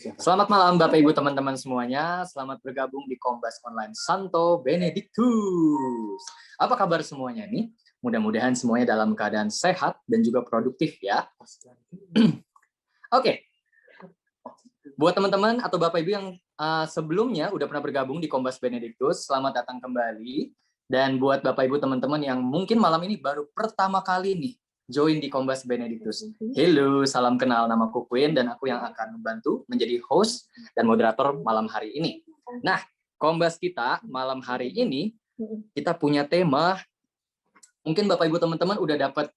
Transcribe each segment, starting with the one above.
Selamat malam Bapak Ibu teman-teman semuanya. Selamat bergabung di Kombas Online Santo Benedictus. Apa kabar semuanya nih? Mudah-mudahan semuanya dalam keadaan sehat dan juga produktif ya. Oke. Buat teman-teman atau Bapak Ibu yang sebelumnya udah pernah bergabung di Kombas Benedictus, selamat datang kembali. Dan buat Bapak Ibu teman-teman yang mungkin malam ini baru pertama kali nih join di Kombas Benedictus. Halo, salam kenal, nama aku Queen dan aku yang akan membantu menjadi host dan moderator malam hari ini. Nah, Kombas kita malam hari ini kita punya tema. Mungkin Bapak Ibu teman-teman udah dapat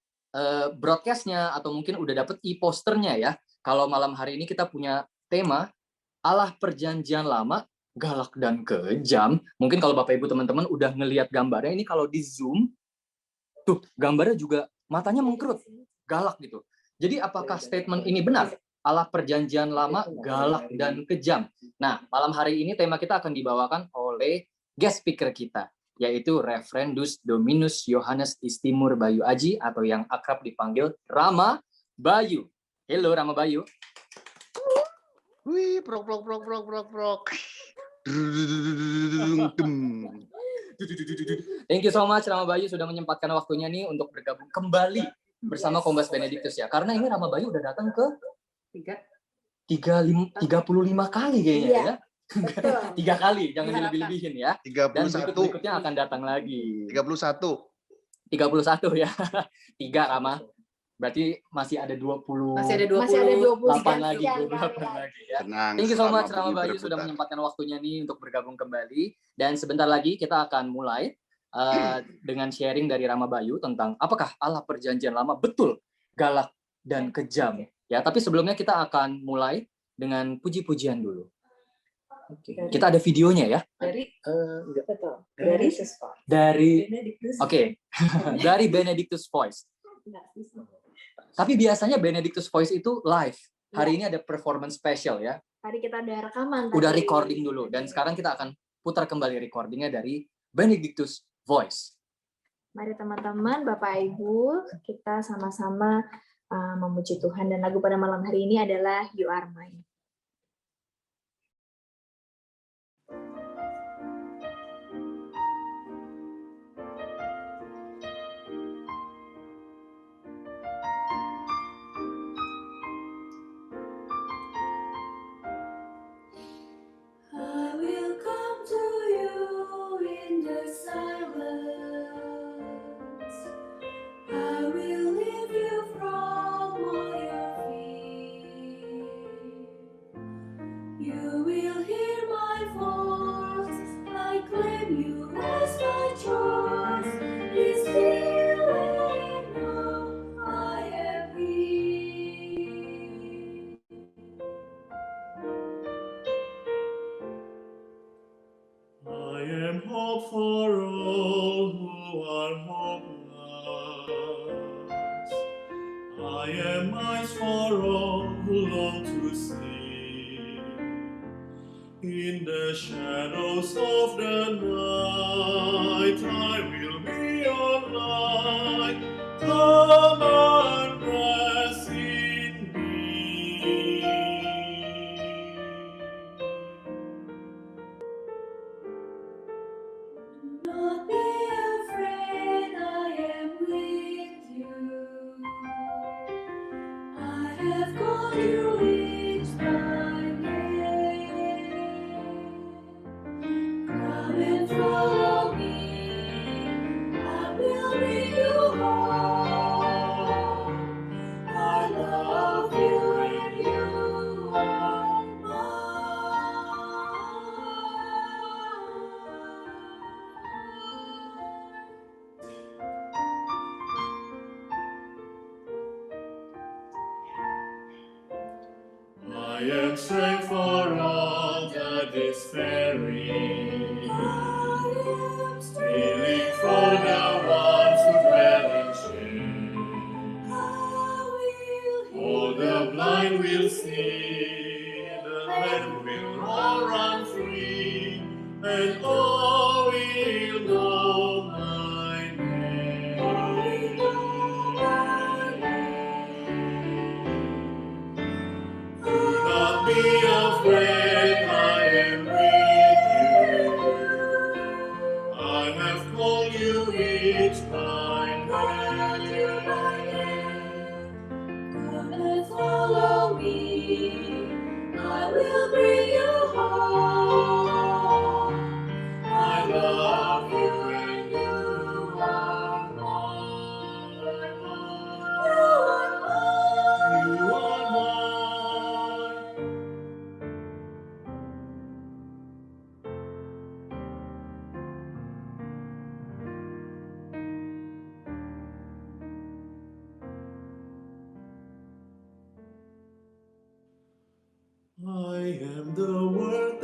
broadcast-nya atau mungkin udah dapat e-posternya ya. Kalau malam hari ini kita punya tema Allah Perjanjian Lama, galak dan kejam. Mungkin kalau Bapak Ibu teman-teman udah ngelihat gambarnya ini, kalau di zoom tuh gambarnya juga matanya mengkerut, galak gitu. Jadi apakah statement ini benar? Allah Perjanjian Lama, galak dan kejam. Nah, malam hari ini tema kita akan dibawakan oleh guest speaker kita, yaitu Reverendus Dominus Yohanes Istimur Bayu Aji, atau yang akrab dipanggil Rama Bayu. Halo Rama Bayu. Wih, prok. Thank you so much Rama Bayu sudah menyempatkan waktunya nih untuk bergabung kembali bersama Kombas Benedictus ya. Karena ini Rama Bayu udah datang ke 35 kali kayaknya ya. 3 kali, jangan dilebih-lebihin ya. 31. Dan berikutnya akan datang lagi. 31 ya. 3 Rama. Berarti masih ada 20. Masih ada 28 lagi, 28 lagi ya. Tenang, Thank you so much Rama Bayu berputar. sudah menyempatkan waktunya nih untuk bergabung kembali. Dan sebentar lagi kita akan mulai dengan sharing dari Rama Bayu tentang apakah Allah Perjanjian Lama betul galak dan kejam. Ya, tapi sebelumnya kita akan mulai dengan puji-pujian dulu. Oke. Kita ada videonya ya. Dari Benedictus Voice. Tapi biasanya Benedictus Voice itu live. Hari ini ada performance special ya. Tadi kita udah rekaman. Udah recording dulu. Dan sekarang kita akan putar kembali recordingnya dari Benedictus Voice. Mari teman-teman, Bapak Ibu, kita sama-sama memuji Tuhan. Dan lagu pada malam hari ini adalah You Are Mine. I am strength for all the despairing, healing for the ones who dwell in shame. All the blind will see, the lame will all run free, and all will know my name. Do not be afraid.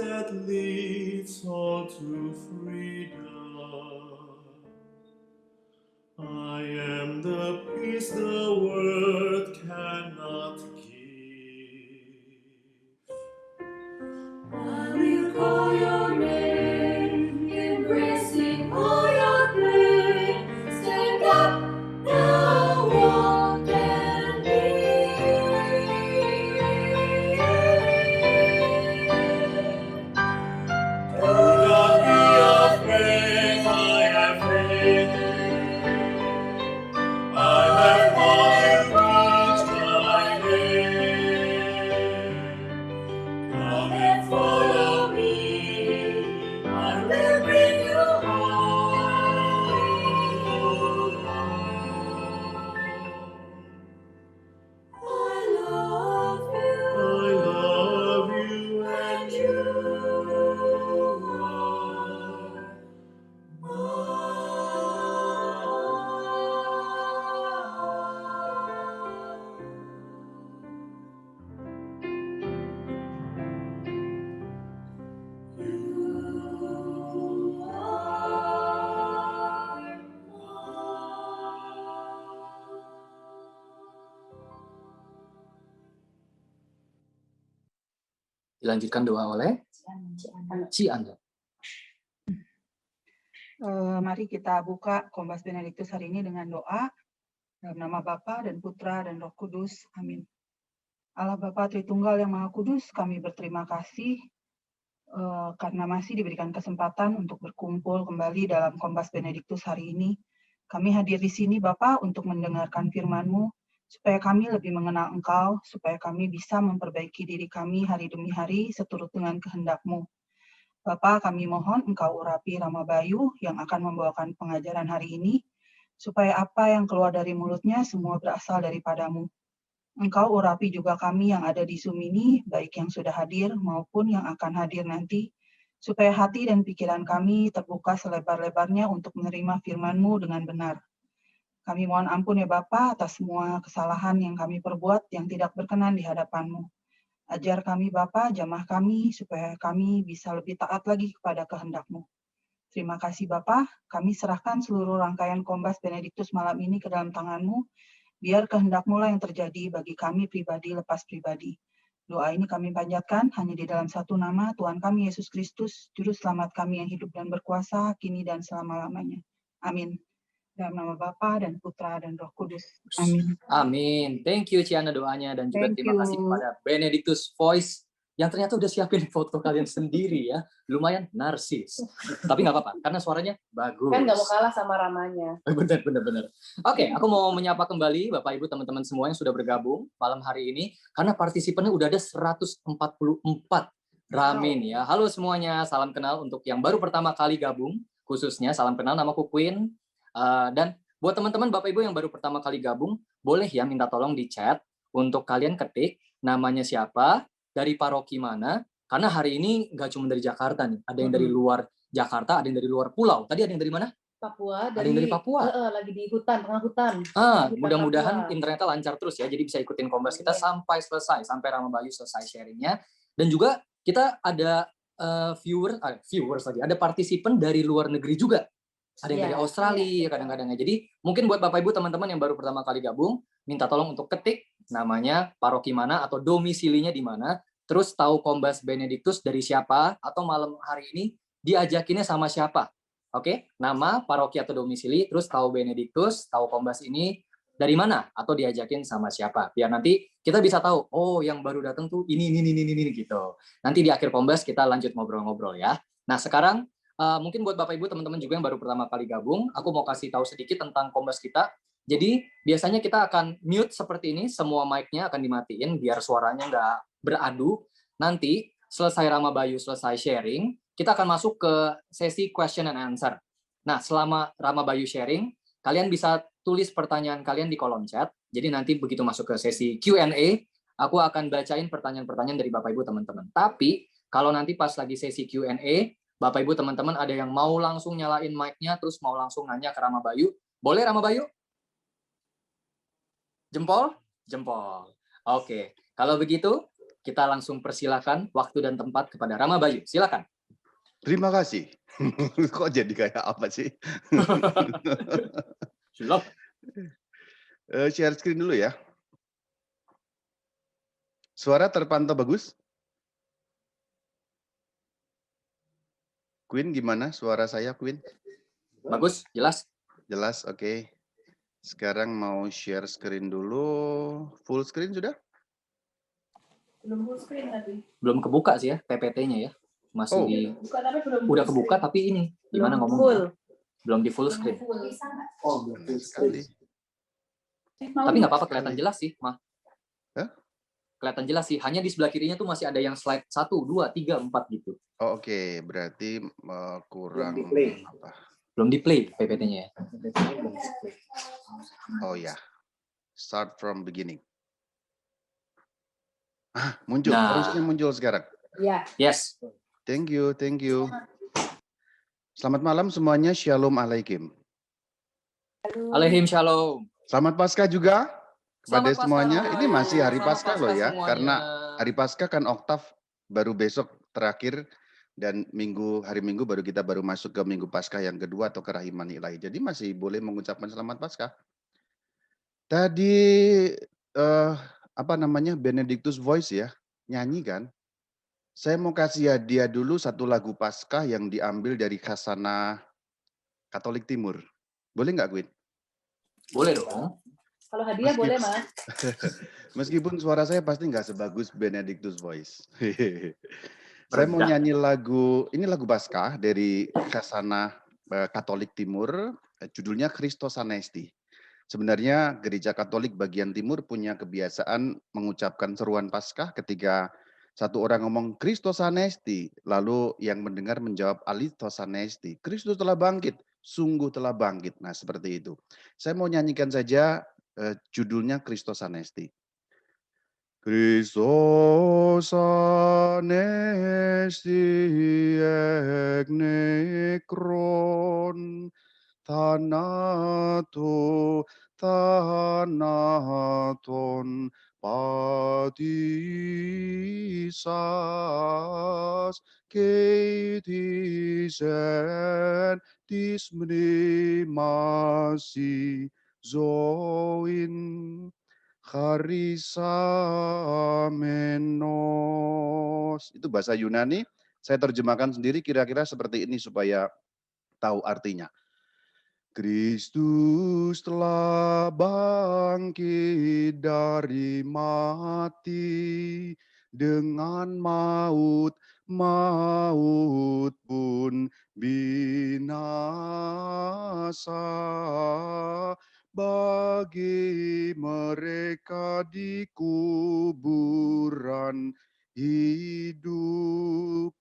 that leads all to freedom. I am the peace the world cannot give. I will call your name, embracing all your pain. Stand up, now walk and live. Do not be afraid, I have faith in you. I have all you reach my name. Come and follow me, I will bring you home. I love you, and you are Dilanjutkan doa oleh Ci Anda. Mari kita buka Kombas Benediktus hari ini dengan doa dalam nama Bapa dan Putra dan Roh Kudus. Amin. Allah Bapa Tritunggal yang Maha Kudus, kami berterima kasih karena masih diberikan kesempatan untuk berkumpul kembali dalam Kombas Benediktus hari ini. Kami hadir di sini Bapa untuk mendengarkan firman-Mu, supaya kami lebih mengenal Engkau, supaya kami bisa memperbaiki diri kami hari demi hari seturut dengan kehendak-Mu. Bapa, kami mohon Engkau urapi Rama Bayu yang akan membawakan pengajaran hari ini, supaya apa yang keluar dari mulutnya semua berasal daripada-Mu. Engkau urapi juga kami yang ada di Zoom ini, baik yang sudah hadir maupun yang akan hadir nanti, supaya hati dan pikiran kami terbuka selebar-lebarnya untuk menerima firman-Mu dengan benar. Kami mohon ampun ya Bapa atas semua kesalahan yang kami perbuat yang tidak berkenan di hadapan-Mu. Ajar kami Bapa, jamah kami, supaya kami bisa lebih taat lagi kepada kehendak-Mu. Terima kasih Bapa, kami serahkan seluruh rangkaian Kombas Benediktus malam ini ke dalam tangan-Mu, biar kehendak-Mu lah yang terjadi bagi kami pribadi lepas pribadi. Doa ini kami panjatkan hanya di dalam satu nama, Tuhan kami Yesus Kristus, Juru Selamat kami yang hidup dan berkuasa, kini dan selama-lamanya. Amin. Dalam nama Bapa dan Putra dan Roh Kudus. Amin. Amin. Thank you Ciana doanya, dan juga Thank terima kasih you. kepada Benedictus Voice yang ternyata udah siapin foto kalian sendiri ya. Lumayan narsis. Tapi nggak apa-apa, karena suaranya bagus. Kan nggak mau kalah sama Ramanya. Benar. Oke, aku mau menyapa kembali Bapak Ibu teman-teman semua yang sudah bergabung malam hari ini, karena partisipannya udah ada 144. Rame nih ya. Halo semuanya, salam kenal untuk yang baru pertama kali gabung, khususnya salam kenal, namaku Queen. Dan buat teman-teman Bapak Ibu yang baru pertama kali gabung, boleh ya minta tolong di chat untuk kalian ketik namanya siapa, dari paroki mana, karena hari ini nggak cuma dari Jakarta nih, ada yang dari luar Jakarta, ada yang dari luar pulau. Tadi ada yang dari mana? Papua, Ada yang dari Papua. lagi di hutan, tengah hutan. Mudah-mudahan internetnya lancar terus ya, jadi bisa ikutin Kombas kita sampai selesai, sampai Rama Bayu selesai sharingnya. Dan juga kita ada viewers lagi, ada partisipan dari luar negeri juga. Ada yang dari Australia kadang-kadang ya. Jadi mungkin buat Bapak Ibu teman-teman yang baru pertama kali gabung, minta tolong untuk ketik namanya, paroki mana atau domisilinya di mana, terus tahu Kombas Benediktus dari siapa, atau malam hari ini diajakinnya sama siapa. Oke, nama, paroki atau domisili, terus tahu Benediktus, tahu Kombas ini dari mana, atau diajakin sama siapa. Biar nanti kita bisa tahu, oh yang baru datang tuh ini gitu. Nanti di akhir Kombas kita lanjut ngobrol-ngobrol ya. Nah sekarang mungkin buat Bapak Ibu teman-teman juga yang baru pertama kali gabung, aku mau kasih tahu sedikit tentang Kombas kita. Jadi biasanya kita akan mute seperti ini, semua mic-nya akan dimatiin biar suaranya nggak beradu. Nanti selesai Rama Bayu selesai sharing, kita akan masuk ke sesi question and answer. Nah, selama Rama Bayu sharing, kalian bisa tulis pertanyaan kalian di kolom chat. Jadi nanti begitu masuk ke sesi Q&A, aku akan bacain pertanyaan-pertanyaan dari Bapak Ibu teman-teman. Tapi kalau nanti pas lagi sesi Q&A, Bapak Ibu teman-teman ada yang mau langsung nyalain mic-nya terus mau langsung nanya ke Rama Bayu, boleh Rama Bayu? Jempol? Jempol. Oke. Kalau begitu, kita langsung persilakan waktu dan tempat kepada Rama Bayu. Silakan. Terima kasih. Kok jadi kayak apa sih? Silakan. Share screen dulu ya. Suara terpantau bagus? Queen gimana suara saya, Queen? Bagus, jelas. Jelas, oke. Sekarang mau share screen dulu. Full screen sudah? Belum full screen tadi. Belum kebuka sih ya PPT-nya ya. Masih Oh. Buka tapi belum. udah kebuka tapi ini gimana Belum ngomongnya? full. Belum di full screen. Bisa nggak? Oh, betul sekali. Tapi nggak apa-apa, kelihatan jelas sih, Mah. Hah? Kelihatan jelas sih. Hanya di sebelah kirinya tuh masih ada yang slide 1, 2, 3, 4 gitu. Oh, oke, berarti kurang apa? Belum di play PPT-nya ya. Oh ya. Start from beginning. Muncul. Nah. Harusnya muncul sekarang. Ya. Yes. Thank you, thank you. Selamat malam semuanya, Shalom Alaikum. Alaihim shalom. Selamat Paskah juga kepada Selamat Paskah, semuanya. Rama Ini Bayu. masih hari Selamat Paskah loh ya, semuanya. karena hari Paskah kan oktav baru besok terakhir dan hari Minggu baru masuk ke Minggu Paskah yang kedua atau kerahiman ilahi. Jadi masih boleh mengucapkan selamat Paskah. Tadi Benedictus Voice ya, nyanyi kan. Saya mau kasih hadiah dulu satu lagu Paskah yang diambil dari Khasanah Katolik Timur. Boleh nggak, Queen? Boleh dong. Kalau hadiah boleh, Mas. Meskipun suara saya pasti nggak sebagus Benedictus Voice. Saya mau nyanyi ini lagu Paskah dari Khasanah Katolik Timur, judulnya Christos Anesti. Sebenarnya gereja Katolik bagian timur punya kebiasaan mengucapkan seruan Paskah ketika satu orang ngomong Christos Anesti, lalu yang mendengar menjawab Alithos Anesti. Kristus telah bangkit, sungguh telah bangkit. Nah, seperti itu. Saya mau nyanyikan saja judulnya Christos Anesti. Christos Anesti ek nekron thanaton patisas keitisen tismrimasi zoin charisamenos. Itu bahasa Yunani, saya terjemahkan sendiri kira-kira seperti ini supaya tahu artinya. Kristus telah bangkit dari mati, dengan maut pun binasa. Bagi mereka di kuburan hidup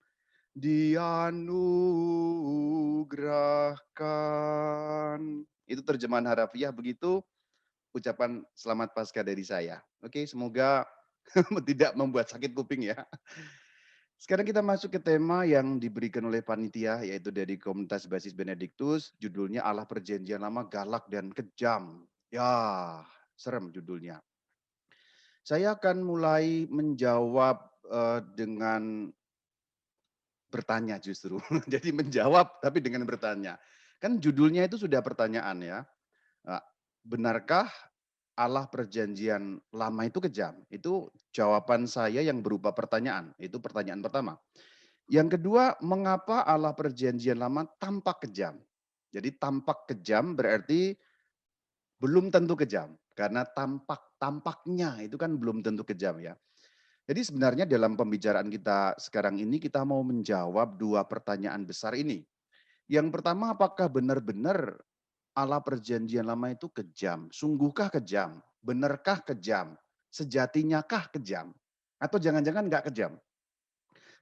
dianugerahkan. Itu terjemahan harafiah, begitu ucapan selamat Paskah dari saya. Oke, semoga tidak membuat sakit kuping ya. Sekarang kita masuk ke tema yang diberikan oleh panitia, yaitu dari komunitas basis Benedictus, judulnya Allah Perjanjian Lama Galak dan Kejam. Ya, serem judulnya. Saya akan mulai menjawab dengan bertanya justru. Jadi menjawab tapi dengan bertanya. Kan judulnya itu sudah pertanyaan ya. Benarkah Allah Perjanjian Lama itu kejam? Itu jawaban saya yang berupa pertanyaan. Itu pertanyaan pertama. Yang kedua, mengapa Allah Perjanjian Lama tampak kejam? Jadi tampak kejam berarti belum tentu kejam. Karena tampaknya itu kan belum tentu kejam ya. Jadi sebenarnya dalam pembicaraan kita sekarang ini kita mau menjawab dua pertanyaan besar ini. Yang pertama, apakah benar-benar Allah Perjanjian Lama itu kejam? Sungguhkah kejam? Benarkah kejam? Sejatinyakah kejam? Atau jangan-jangan nggak kejam?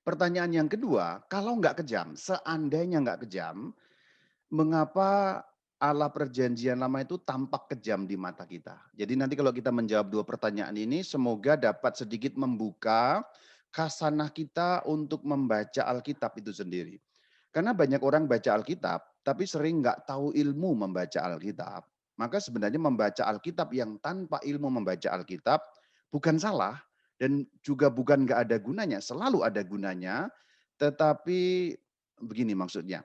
Pertanyaan yang kedua, kalau nggak kejam, seandainya nggak kejam, mengapa Allah Perjanjian Lama itu tampak kejam di mata kita? Jadi nanti kalau kita menjawab dua pertanyaan ini, semoga dapat sedikit membuka khasanah kita untuk membaca Alkitab itu sendiri. Karena banyak orang baca Alkitab, tapi sering nggak tahu ilmu membaca Alkitab. Maka sebenarnya membaca Alkitab yang tanpa ilmu membaca Alkitab bukan salah, Dan juga bukan nggak ada gunanya, selalu ada gunanya. Tetapi begini maksudnya,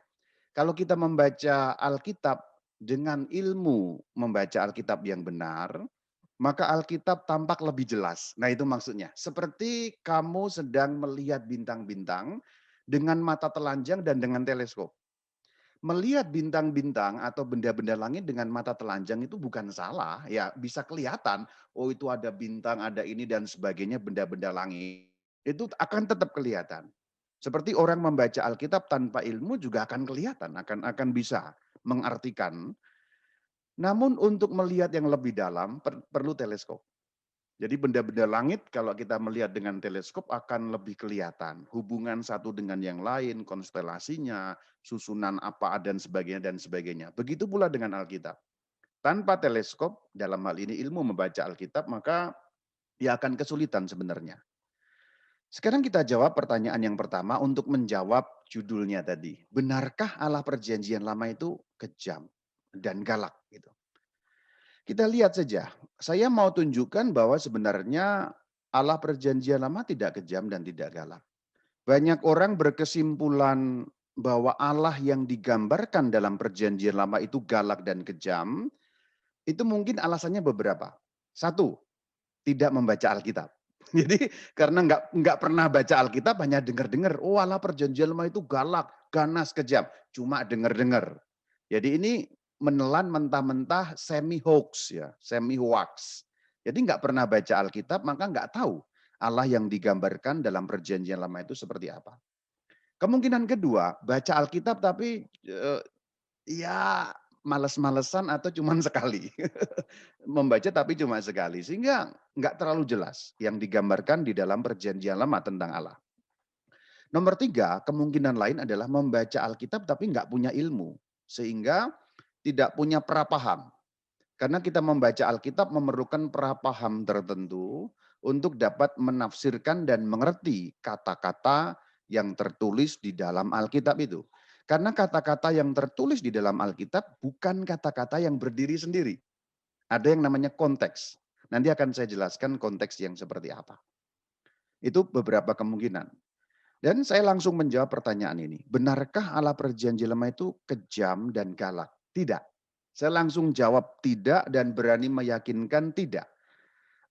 kalau kita membaca Alkitab dengan ilmu membaca Alkitab yang benar, maka Alkitab tampak lebih jelas. Nah itu maksudnya. Seperti kamu sedang melihat bintang-bintang dengan mata telanjang dan dengan teleskop. Melihat bintang-bintang atau benda-benda langit dengan mata telanjang itu bukan salah. Ya bisa kelihatan, oh itu ada bintang, ada ini dan sebagainya benda-benda langit. Itu akan tetap kelihatan. Seperti orang membaca Alkitab tanpa ilmu juga akan kelihatan, akan bisa mengartikan. Namun untuk melihat yang lebih dalam perlu teleskop. Jadi benda-benda langit kalau kita melihat dengan teleskop akan lebih kelihatan. Hubungan satu dengan yang lain, konstelasinya, susunan apa dan sebagainya dan sebagainya. Begitu pula dengan Alkitab. Tanpa teleskop, dalam hal ini ilmu membaca Alkitab, maka ya akan kesulitan sebenarnya. Sekarang kita jawab pertanyaan yang pertama untuk menjawab judulnya tadi. Benarkah Allah Perjanjian Lama itu kejam dan galak? Gitu. Kita lihat saja. Saya mau tunjukkan bahwa sebenarnya Allah Perjanjian Lama tidak kejam dan tidak galak. Banyak orang berkesimpulan bahwa Allah yang digambarkan dalam Perjanjian Lama itu galak dan kejam. Itu mungkin alasannya beberapa. Satu, tidak membaca Alkitab. Jadi karena nggak pernah baca Alkitab, hanya dengar-dengar. Oh Allah Perjanjian Lama itu galak, ganas, kejam. Cuma dengar-dengar. Jadi ini menelan mentah-mentah semi hoax ya, semi hoax. Jadi nggak pernah baca Alkitab, maka nggak tahu Allah yang digambarkan dalam Perjanjian Lama itu seperti apa. Kemungkinan kedua, baca Alkitab tapi ya males-malesan atau cuman sekali. Membaca tapi cuma sekali. Sehingga nggak terlalu jelas yang digambarkan di dalam Perjanjian Lama tentang Allah. Nomor 3, kemungkinan lain adalah membaca Alkitab tapi nggak punya ilmu. Sehingga tidak punya prapaham. Karena kita membaca Alkitab memerlukan prapaham tertentu untuk dapat menafsirkan dan mengerti kata-kata yang tertulis di dalam Alkitab itu. Karena kata-kata yang tertulis di dalam Alkitab bukan kata-kata yang berdiri sendiri. Ada yang namanya konteks. Nanti akan saya jelaskan konteks yang seperti apa. Itu beberapa kemungkinan. Dan saya langsung menjawab pertanyaan ini. Benarkah Allah Perjanjian Lama itu kejam dan galak? Tidak. Saya langsung jawab tidak dan berani meyakinkan tidak.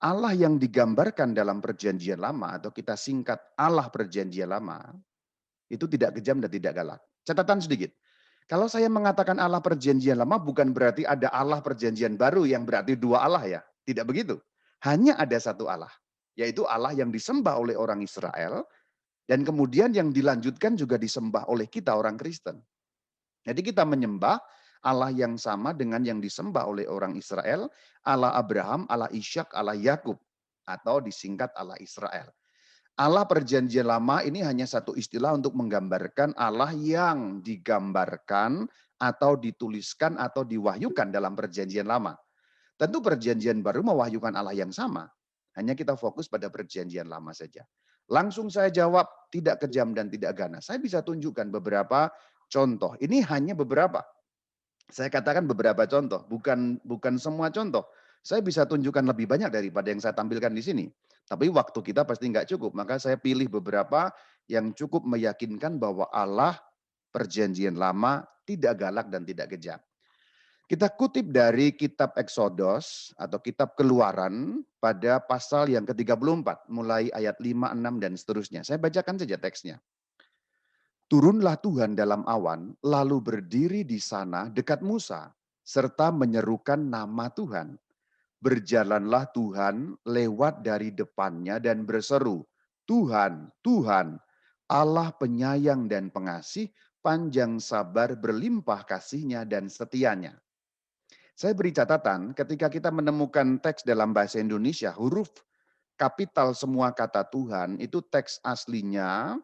Allah yang digambarkan dalam Perjanjian Lama atau kita singkat Allah Perjanjian Lama itu tidak kejam dan tidak galak. Catatan sedikit. Kalau saya mengatakan Allah Perjanjian Lama bukan berarti ada Allah Perjanjian Baru yang berarti dua Allah ya. Tidak begitu. Hanya ada satu Allah. Yaitu Allah yang disembah oleh orang Israel dan kemudian yang dilanjutkan juga disembah oleh kita orang Kristen. Jadi kita menyembah Allah yang sama dengan yang disembah oleh orang Israel, Allah Abraham, Allah Ishak, Allah Yakub, atau disingkat Allah Israel. Allah Perjanjian Lama ini hanya satu istilah untuk menggambarkan Allah yang digambarkan atau dituliskan atau diwahyukan dalam Perjanjian Lama. Tentu Perjanjian Baru mewahyukan Allah yang sama. Hanya kita fokus pada Perjanjian Lama saja. Langsung saya jawab tidak kejam dan tidak ganas. Saya bisa tunjukkan beberapa contoh. Ini hanya beberapa. Saya katakan beberapa contoh, bukan semua contoh. Saya bisa tunjukkan lebih banyak daripada yang saya tampilkan di sini. Tapi waktu kita pasti nggak cukup, maka saya pilih beberapa yang cukup meyakinkan bahwa Allah Perjanjian Lama tidak galak dan tidak kejam. Kita kutip dari kitab Exodus atau kitab Keluaran pada pasal yang ke-34, mulai ayat 5, 6, dan seterusnya. Saya bacakan saja teksnya. Turunlah Tuhan dalam awan, lalu berdiri di sana dekat Musa, serta menyerukan nama Tuhan. Berjalanlah Tuhan lewat dari depannya dan berseru, Tuhan, Tuhan, Allah penyayang dan pengasih, panjang sabar, berlimpah kasihnya dan setianya. Saya beri catatan, ketika kita menemukan teks dalam bahasa Indonesia, huruf kapital semua kata Tuhan, itu teks aslinya,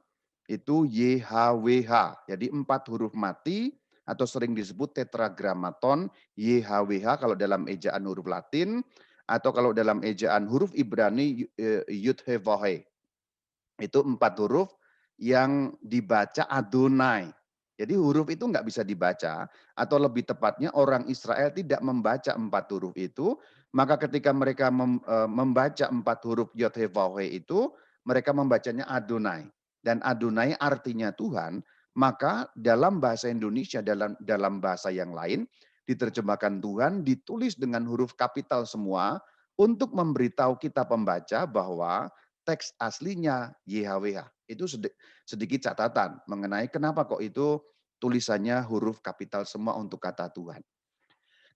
itu YHWH. Jadi 4 huruf mati atau sering disebut tetragrammaton YHWH kalau dalam ejaan huruf Latin atau kalau dalam ejaan huruf Ibrani Yud He Vav He. Itu 4 huruf yang dibaca Adonai. Jadi huruf itu nggak bisa dibaca, atau lebih tepatnya orang Israel tidak membaca 4 huruf itu, maka ketika mereka membaca 4 huruf Yod He Vav He itu, mereka membacanya Adonai. Dan Adonai artinya Tuhan, maka dalam bahasa Indonesia, dalam bahasa yang lain, diterjemahkan Tuhan, ditulis dengan huruf kapital semua, untuk memberitahu kita pembaca bahwa teks aslinya YHWH. Itu sedikit catatan mengenai kenapa kok itu tulisannya huruf kapital semua untuk kata Tuhan.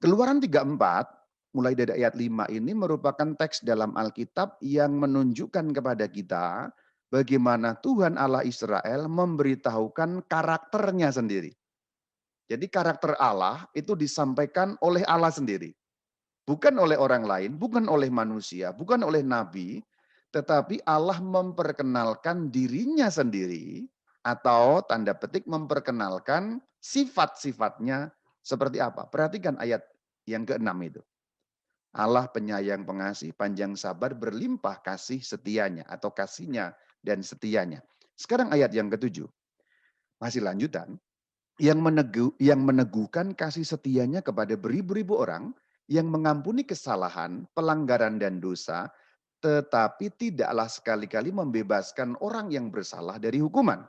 Keluaran 34 mulai dari ayat 5 ini merupakan teks dalam Alkitab yang menunjukkan kepada kita bagaimana Tuhan Allah Israel memberitahukan karakternya sendiri. Jadi karakter Allah itu disampaikan oleh Allah sendiri. Bukan oleh orang lain, bukan oleh manusia, bukan oleh nabi, tetapi Allah memperkenalkan dirinya sendiri, atau tanda petik memperkenalkan sifat-sifatnya seperti apa. Perhatikan ayat yang ke-6 itu. Allah penyayang pengasih, panjang sabar, berlimpah kasih setianya, atau kasihnya dan setianya. Sekarang ayat yang ke-7. Masih lanjutan. Yang meneguhkan kasih setianya kepada beribu-ribu orang, yang mengampuni kesalahan, pelanggaran dan dosa, tetapi tidaklah sekali-kali membebaskan orang yang bersalah dari hukuman.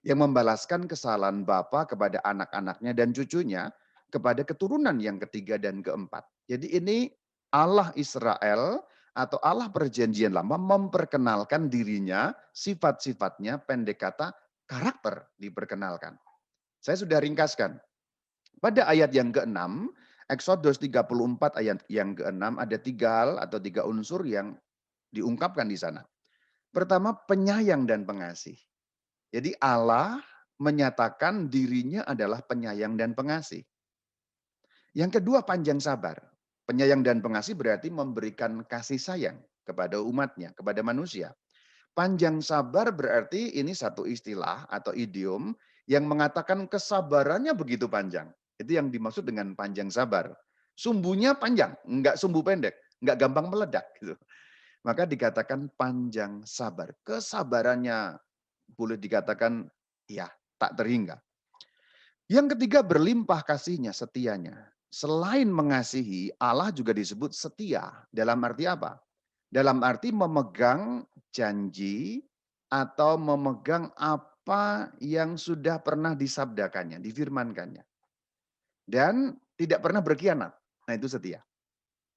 Yang membalaskan kesalahan bapa kepada anak-anaknya dan cucunya, kepada keturunan yang ketiga dan keempat. Jadi ini Allah Israel atau Allah Perjanjian Lama memperkenalkan dirinya, sifat-sifatnya, pendek kata karakter diperkenalkan. Saya sudah ringkaskan. Pada ayat yang ke-6, Exodus 34 ayat yang ke-6 ada 3 hal atau 3 unsur yang diungkapkan di sana. Pertama, penyayang dan pengasih. Jadi Allah menyatakan dirinya adalah penyayang dan pengasih. Yang kedua, panjang sabar. Penyayang dan pengasih berarti memberikan kasih sayang kepada umatnya, kepada manusia. Panjang sabar berarti ini satu istilah atau idiom yang mengatakan kesabarannya begitu panjang. Itu yang dimaksud dengan panjang sabar. Sumbunya panjang, enggak sumbu pendek, enggak gampang meledak gitu. Maka dikatakan panjang sabar. Kesabarannya boleh dikatakan ya tak terhingga. Yang ketiga, berlimpah kasihnya, setianya. Selain mengasihi, Allah juga disebut setia. Dalam arti apa? Dalam arti memegang janji atau memegang apa yang sudah pernah disabdakannya, difirmankannya. Dan tidak pernah berkhianat. Nah itu setia.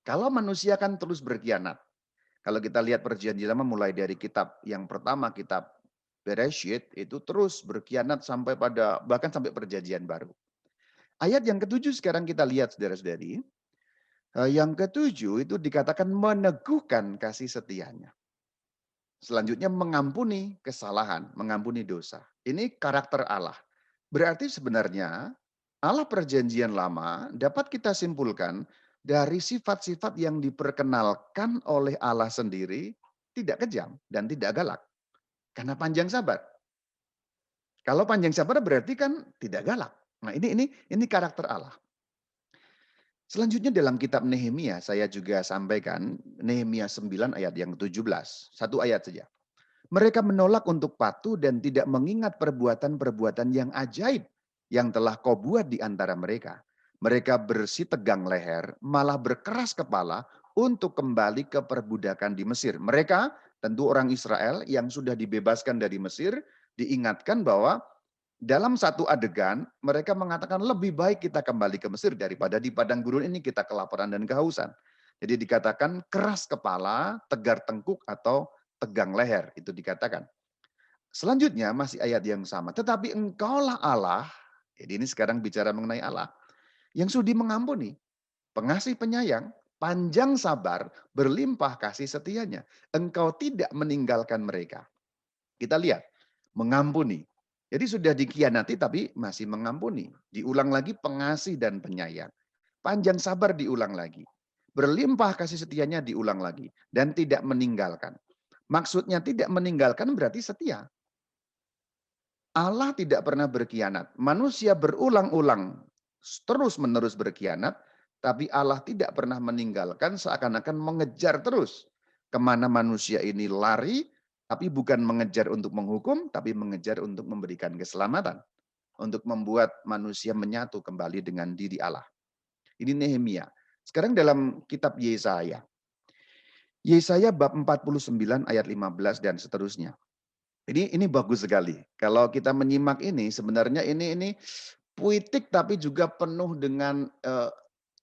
Kalau manusia kan terus berkhianat. Kalau kita lihat Perjanjian Lama mulai dari kitab yang pertama, kitab Bereshit, itu terus berkhianat sampai bahkan sampai Perjanjian Baru. Ayat yang ke-7 sekarang kita lihat saudara-saudari. Yang ke-7 itu dikatakan meneguhkan kasih setianya. Selanjutnya mengampuni kesalahan, mengampuni dosa. Ini karakter Allah. Berarti sebenarnya Allah Perjanjian Lama dapat kita simpulkan dari sifat-sifat yang diperkenalkan oleh Allah sendiri tidak kejam dan tidak galak. Karena panjang sabar. Kalau panjang sabar berarti kan tidak galak. Nah ini karakter Allah. Selanjutnya dalam kitab Nehemia saya juga sampaikan Nehemia 9 ayat yang 17. Satu ayat saja. Mereka menolak untuk patuh dan tidak mengingat perbuatan-perbuatan yang ajaib yang telah kau buat di antara mereka. Mereka bersih tegang leher, malah berkeras kepala untuk kembali ke perbudakan di Mesir. Mereka, tentu orang Israel yang sudah dibebaskan dari Mesir, diingatkan bahwa dalam satu adegan, mereka mengatakan lebih baik kita kembali ke Mesir daripada di padang gurun ini kita kelaparan dan kehausan. Jadi dikatakan keras kepala, tegar tengkuk atau tegang leher, itu dikatakan. Selanjutnya masih ayat yang sama. Tetapi engkaulah Allah, jadi ini sekarang bicara mengenai Allah, yang sudi mengampuni, pengasih penyayang, panjang sabar, berlimpah kasih setianya. Engkau tidak meninggalkan mereka. Kita lihat, mengampuni. Jadi sudah dikhianati tapi masih mengampuni. Diulang lagi pengasih dan penyayang. Panjang sabar diulang lagi. Berlimpah kasih setianya diulang lagi. Dan tidak meninggalkan. Maksudnya tidak meninggalkan berarti setia. Allah tidak pernah berkhianat. Manusia berulang-ulang terus-menerus berkhianat. Tapi Allah tidak pernah meninggalkan seakan-akan mengejar terus. Kemana manusia ini lari. Tapi bukan mengejar untuk menghukum, tapi mengejar untuk memberikan keselamatan. untuk membuat manusia menyatu kembali dengan diri Allah. Ini Nehemia. Sekarang dalam kitab Yesaya. Yesaya bab 49 ayat 15 dan seterusnya. Ini bagus sekali. Kalau kita menyimak ini sebenarnya ini puitik tapi juga penuh dengan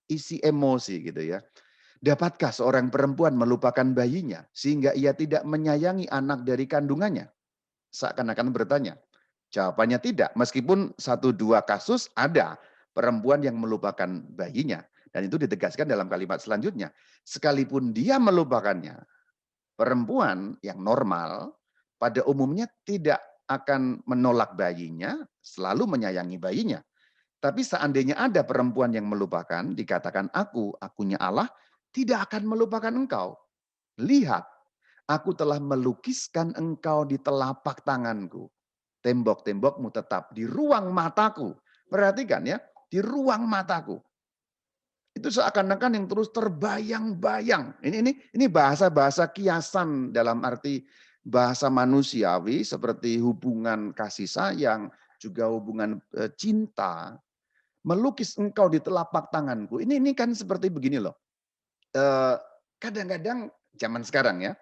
isi emosi gitu ya. Dapatkah seorang perempuan melupakan bayinya sehingga ia tidak menyayangi anak dari kandungannya? Seakan-akan bertanya. Jawabannya tidak. Meskipun 1-2 kasus ada perempuan yang melupakan bayinya. Dan itu ditegaskan dalam kalimat selanjutnya. Sekalipun dia melupakannya, perempuan yang normal pada umumnya tidak akan menolak bayinya, selalu menyayangi bayinya. Tapi seandainya ada perempuan yang melupakan, dikatakan akunya Allah, tidak akan melupakan engkau. Lihat, aku telah melukiskan engkau di telapak tanganku. Tembok-tembokmu tetap di ruang mataku. Perhatikan ya, di ruang mataku. Itu seakan-akan yang terus terbayang-bayang. Ini bahasa-bahasa kiasan dalam arti bahasa manusiawi seperti hubungan kasih sayang, juga hubungan cinta. Melukis engkau di telapak tanganku. Ini kan seperti begini loh. Kadang-kadang zaman sekarang ya,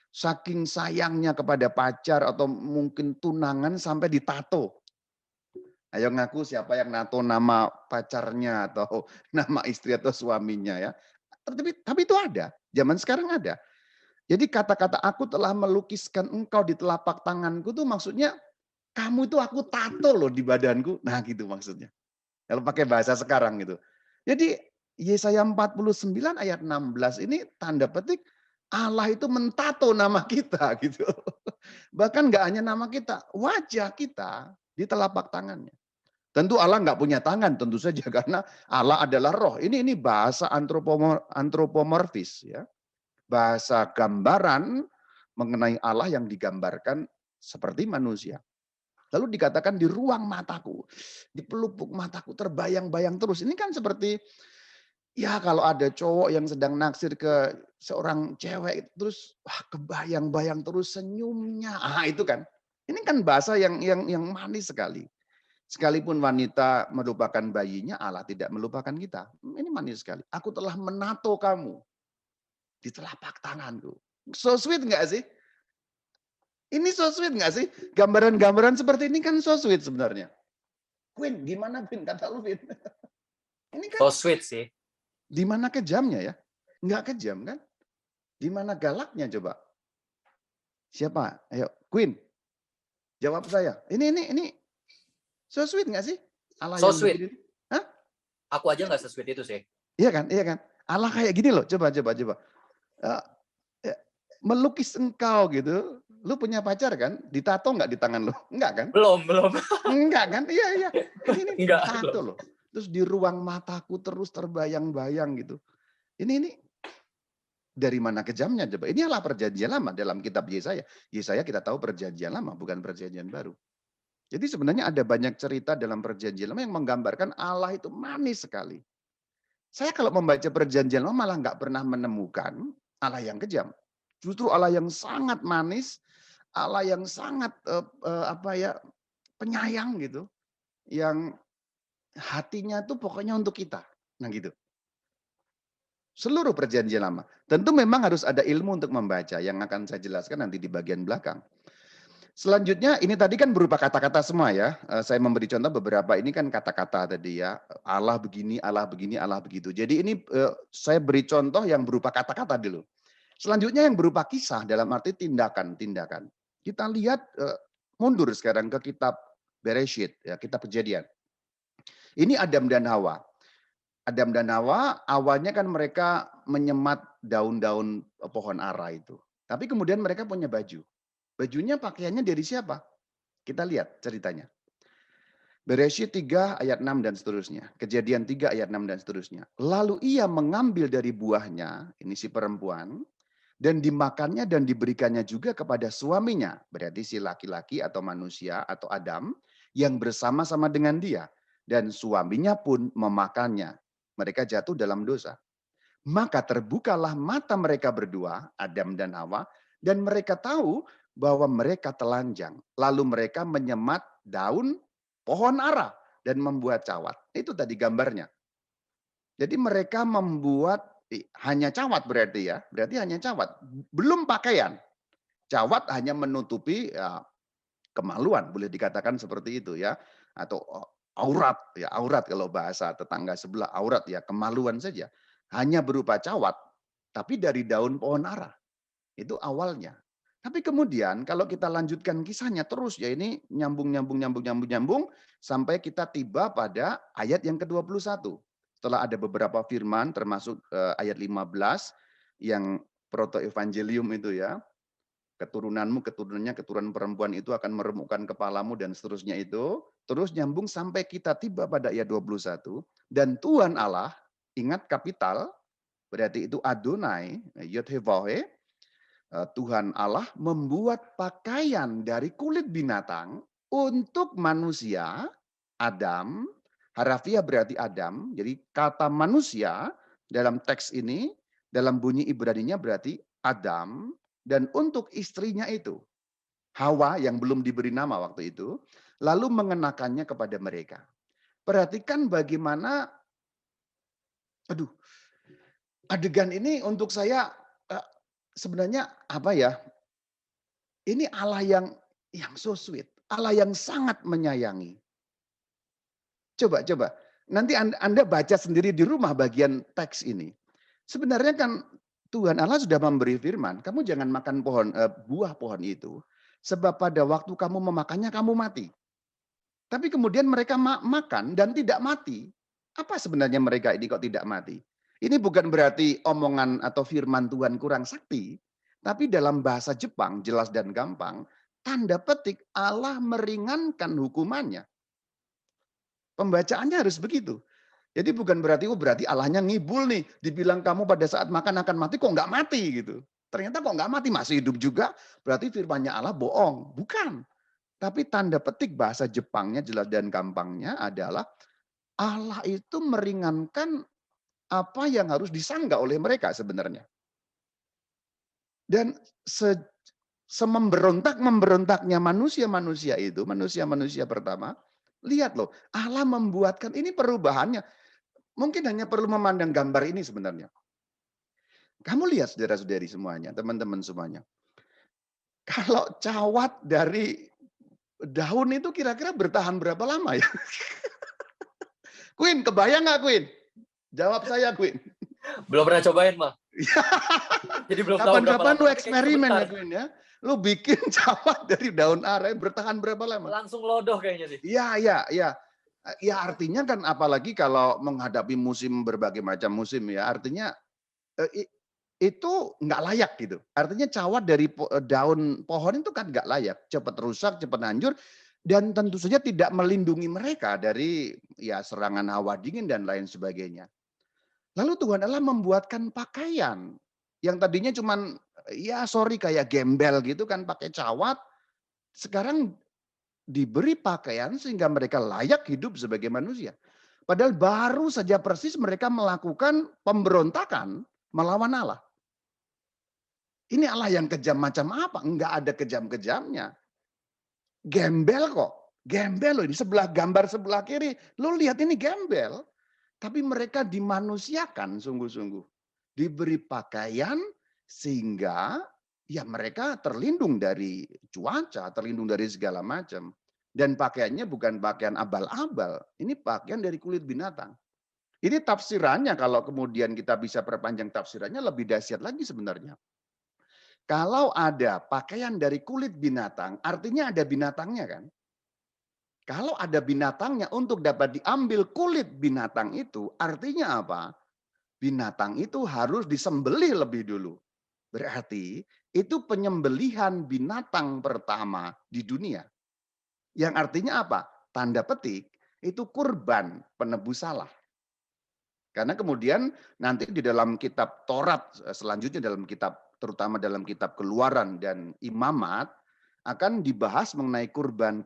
saking sayangnya kepada pacar atau mungkin tunangan sampai ditato. Ayo ngaku siapa yang nato nama pacarnya atau nama istri atau suaminya ya. Tapi itu ada, zaman sekarang ada. Jadi kata-kata aku telah melukiskan engkau di telapak tanganku tuh maksudnya kamu itu aku tato loh di badanku. Nah gitu maksudnya. Kalau pakai bahasa sekarang gitu. Jadi Yesaya 49 ayat 16 ini tanda petik Allah itu mentato nama kita gitu. Bahkan nggak hanya nama kita, wajah kita di telapak tangannya. Tentu Allah nggak punya tangan, tentu saja karena Allah adalah roh. Ini bahasa antropomorfis ya. Bahasa gambaran mengenai Allah yang digambarkan seperti manusia. Lalu dikatakan di ruang mataku, di pelupuk mataku terbayang-bayang terus. Ini kan seperti ya kalau ada cowok yang sedang naksir ke seorang cewek terus wah kebayang-bayang terus senyumnya. Ah itu kan. Ini kan bahasa yang manis sekali. Sekalipun wanita melupakan bayinya, Allah tidak melupakan kita. Ini manis sekali. Aku telah menato kamu di telapak tanganku. So sweet nggak sih? Ini so sweet nggak sih? Gambaran-gambaran seperti ini kan so sweet sebenarnya. Queen, gimana Queen? Kata lu Queen. Ini kan So sweet sih. di mana kejamnya ya? Nggak kejam kan? Di mana galaknya coba? Siapa? Ayo, Queen. Jawab saya. Ini so sweet nggak sih? Allah So yang sweet. begini. Hah? Aku aja nggak se-sweet itu sih. Iya kan? Allah kayak gini loh. Coba. Melukis engkau gitu. Lu punya pacar kan? Ditato nggak di tangan lu? Enggak kan? Belum. Enggak kan? Iya. Ini Enggak, tato loh. Terus di ruang mataku terus terbayang-bayang gitu. Ini dari mana kejamnya coba? Ini adalah perjanjian lama dalam kitab Yesaya. Yesaya kita tahu perjanjian lama, bukan perjanjian baru. Jadi sebenarnya ada banyak cerita dalam perjanjian lama yang menggambarkan Allah itu manis sekali. Saya kalau membaca perjanjian lama malah nggak pernah menemukan Allah yang kejam. Justru Allah yang sangat manis, Allah yang sangat penyayang gitu, yang hatinya tuh pokoknya untuk kita. Nah gitu. Seluruh perjanjian lama. Tentu memang harus ada ilmu untuk membaca yang akan saya jelaskan nanti di bagian belakang. Selanjutnya ini tadi kan berupa kata-kata semua ya. Saya memberi contoh beberapa ini kan kata-kata tadi ya. Allah begini, Allah begini, Allah begitu. Jadi ini saya beri contoh yang berupa kata-kata dulu. Selanjutnya yang berupa kisah dalam arti tindakan-tindakan. Kita lihat mundur sekarang ke kitab Bereshit, ya, kitab Kejadian. Ini Adam dan Hawa. Adam dan Hawa awalnya kan mereka menyemat daun-daun pohon ara itu. Tapi kemudian mereka punya baju. Bajunya pakaiannya dari siapa? Kita lihat ceritanya. Bereshit 3 ayat 6 dan seterusnya. Kejadian 3 ayat 6 dan seterusnya. Lalu ia mengambil dari buahnya, ini si perempuan, dan dimakannya dan diberikannya juga kepada suaminya. Berarti si laki-laki atau manusia atau Adam yang bersama-sama dengan dia. Dan suaminya pun memakannya. Mereka jatuh dalam dosa. Maka terbukalah mata mereka berdua, Adam dan Hawa, dan mereka tahu bahwa mereka telanjang. Lalu mereka menyemat daun pohon ara dan membuat cawat. Itu tadi gambarnya. Jadi mereka membuat hanya cawat berarti ya, berarti hanya cawat, belum pakaian. Cawat hanya menutupi ya, kemaluan, boleh dikatakan seperti itu ya, atau aurat ya, aurat kalau bahasa tetangga sebelah, aurat ya, kemaluan saja. Hanya berupa cawat, tapi dari daun pohon ara. Itu awalnya. Tapi kemudian kalau kita lanjutkan kisahnya terus ya, ini nyambung sampai kita tiba pada ayat yang ke-21. Setelah ada beberapa firman termasuk ayat 15 yang proto-evangelium itu ya. Keturunanmu, keturunannya, keturunan perempuan itu akan meremukkan kepalamu dan seterusnya itu. Terus nyambung sampai kita tiba pada ayat 21. Dan Tuhan Allah, ingat kapital, berarti itu Adonai, Yod-Heh-Vah-He, Tuhan Allah membuat pakaian dari kulit binatang untuk manusia, Adam, harafiah berarti Adam, jadi kata manusia dalam teks ini, dalam bunyi Ibraninya berarti Adam, dan untuk istrinya itu, Hawa yang belum diberi nama waktu itu, lalu mengenakannya kepada mereka. Perhatikan bagaimana, adegan ini untuk saya sebenarnya apa ya, ini Allah yang so sweet, Allah yang sangat menyayangi. Coba, nanti Anda baca sendiri di rumah bagian teks ini. Sebenarnya kan Tuhan Allah sudah memberi firman, kamu jangan makan buah pohon itu, sebab pada waktu kamu memakannya kamu mati. Tapi kemudian mereka makan dan tidak mati. Apa sebenarnya mereka ini kok tidak mati? Ini bukan berarti omongan atau firman Tuhan kurang sakti, tapi dalam bahasa Jepang jelas dan gampang, tanda petik Allah meringankan hukumannya. Pembacaannya harus begitu. Jadi bukan berarti berarti Allahnya ngibul nih, dibilang kamu pada saat makan akan mati, kok nggak mati gitu. Ternyata kok nggak mati, masih hidup juga, berarti firmannya Allah bohong. Bukan. Tapi tanda petik bahasa Jepangnya jelas dan gampangnya adalah Allah itu meringankan apa yang harus disangga oleh mereka sebenarnya. Dan sememberontaknya manusia-manusia itu, manusia-manusia pertama, lihat loh, Allah membuatkan ini perubahannya. Mungkin hanya perlu memandang gambar ini sebenarnya. Kamu lihat saudara-saudari semuanya, teman-teman semuanya. Kalau cawat dari daun itu kira-kira bertahan berapa lama ya? Queen, kebayang nggak Queen? Jawab saya Queen. Belum pernah cobain mah. Jadi belum tahu berapa Kapan-kapan lama. lu eksperimen ya Queen ya. Lu bikin cawat dari daun ara bertahan berapa lama? Langsung lodoh kayaknya sih. Iya. Ya artinya kan apalagi kalau menghadapi berbagai macam musim ya. Artinya itu nggak layak gitu. Artinya cawat dari daun pohon itu kan nggak layak. Cepat rusak, cepat hancur. Dan tentu saja tidak melindungi mereka dari ya serangan hawa dingin dan lain sebagainya. Lalu Tuhan Allah membuatkan pakaian yang tadinya cuman kayak gembel gitu kan pakai cawat. Sekarang diberi pakaian sehingga mereka layak hidup sebagai manusia. Padahal baru saja persis mereka melakukan pemberontakan melawan Allah. Ini Allah yang kejam macam apa? Enggak ada kejam-kejamnya. Gembel kok. Gembel loh ini gambar sebelah kiri. Lo lihat ini gembel. Tapi mereka dimanusiakan sungguh-sungguh. Diberi pakaian sehingga ya mereka terlindung dari cuaca, terlindung dari segala macam. Dan pakaiannya bukan pakaian abal-abal. Ini pakaian dari kulit binatang. Ini tafsirannya kalau kemudian kita bisa perpanjang tafsirannya lebih dahsyat lagi sebenarnya. Kalau ada pakaian dari kulit binatang, artinya ada binatangnya kan? Kalau ada binatangnya untuk dapat diambil kulit binatang itu, artinya apa? Binatang itu harus disembelih lebih dulu. Berarti itu penyembelihan binatang pertama di dunia. Yang artinya apa? Tanda petik, itu kurban penebus salah. Karena kemudian nanti di dalam kitab Taurat, selanjutnya dalam kitab, terutama dalam kitab Keluaran dan Imamat, akan dibahas mengenai kurban.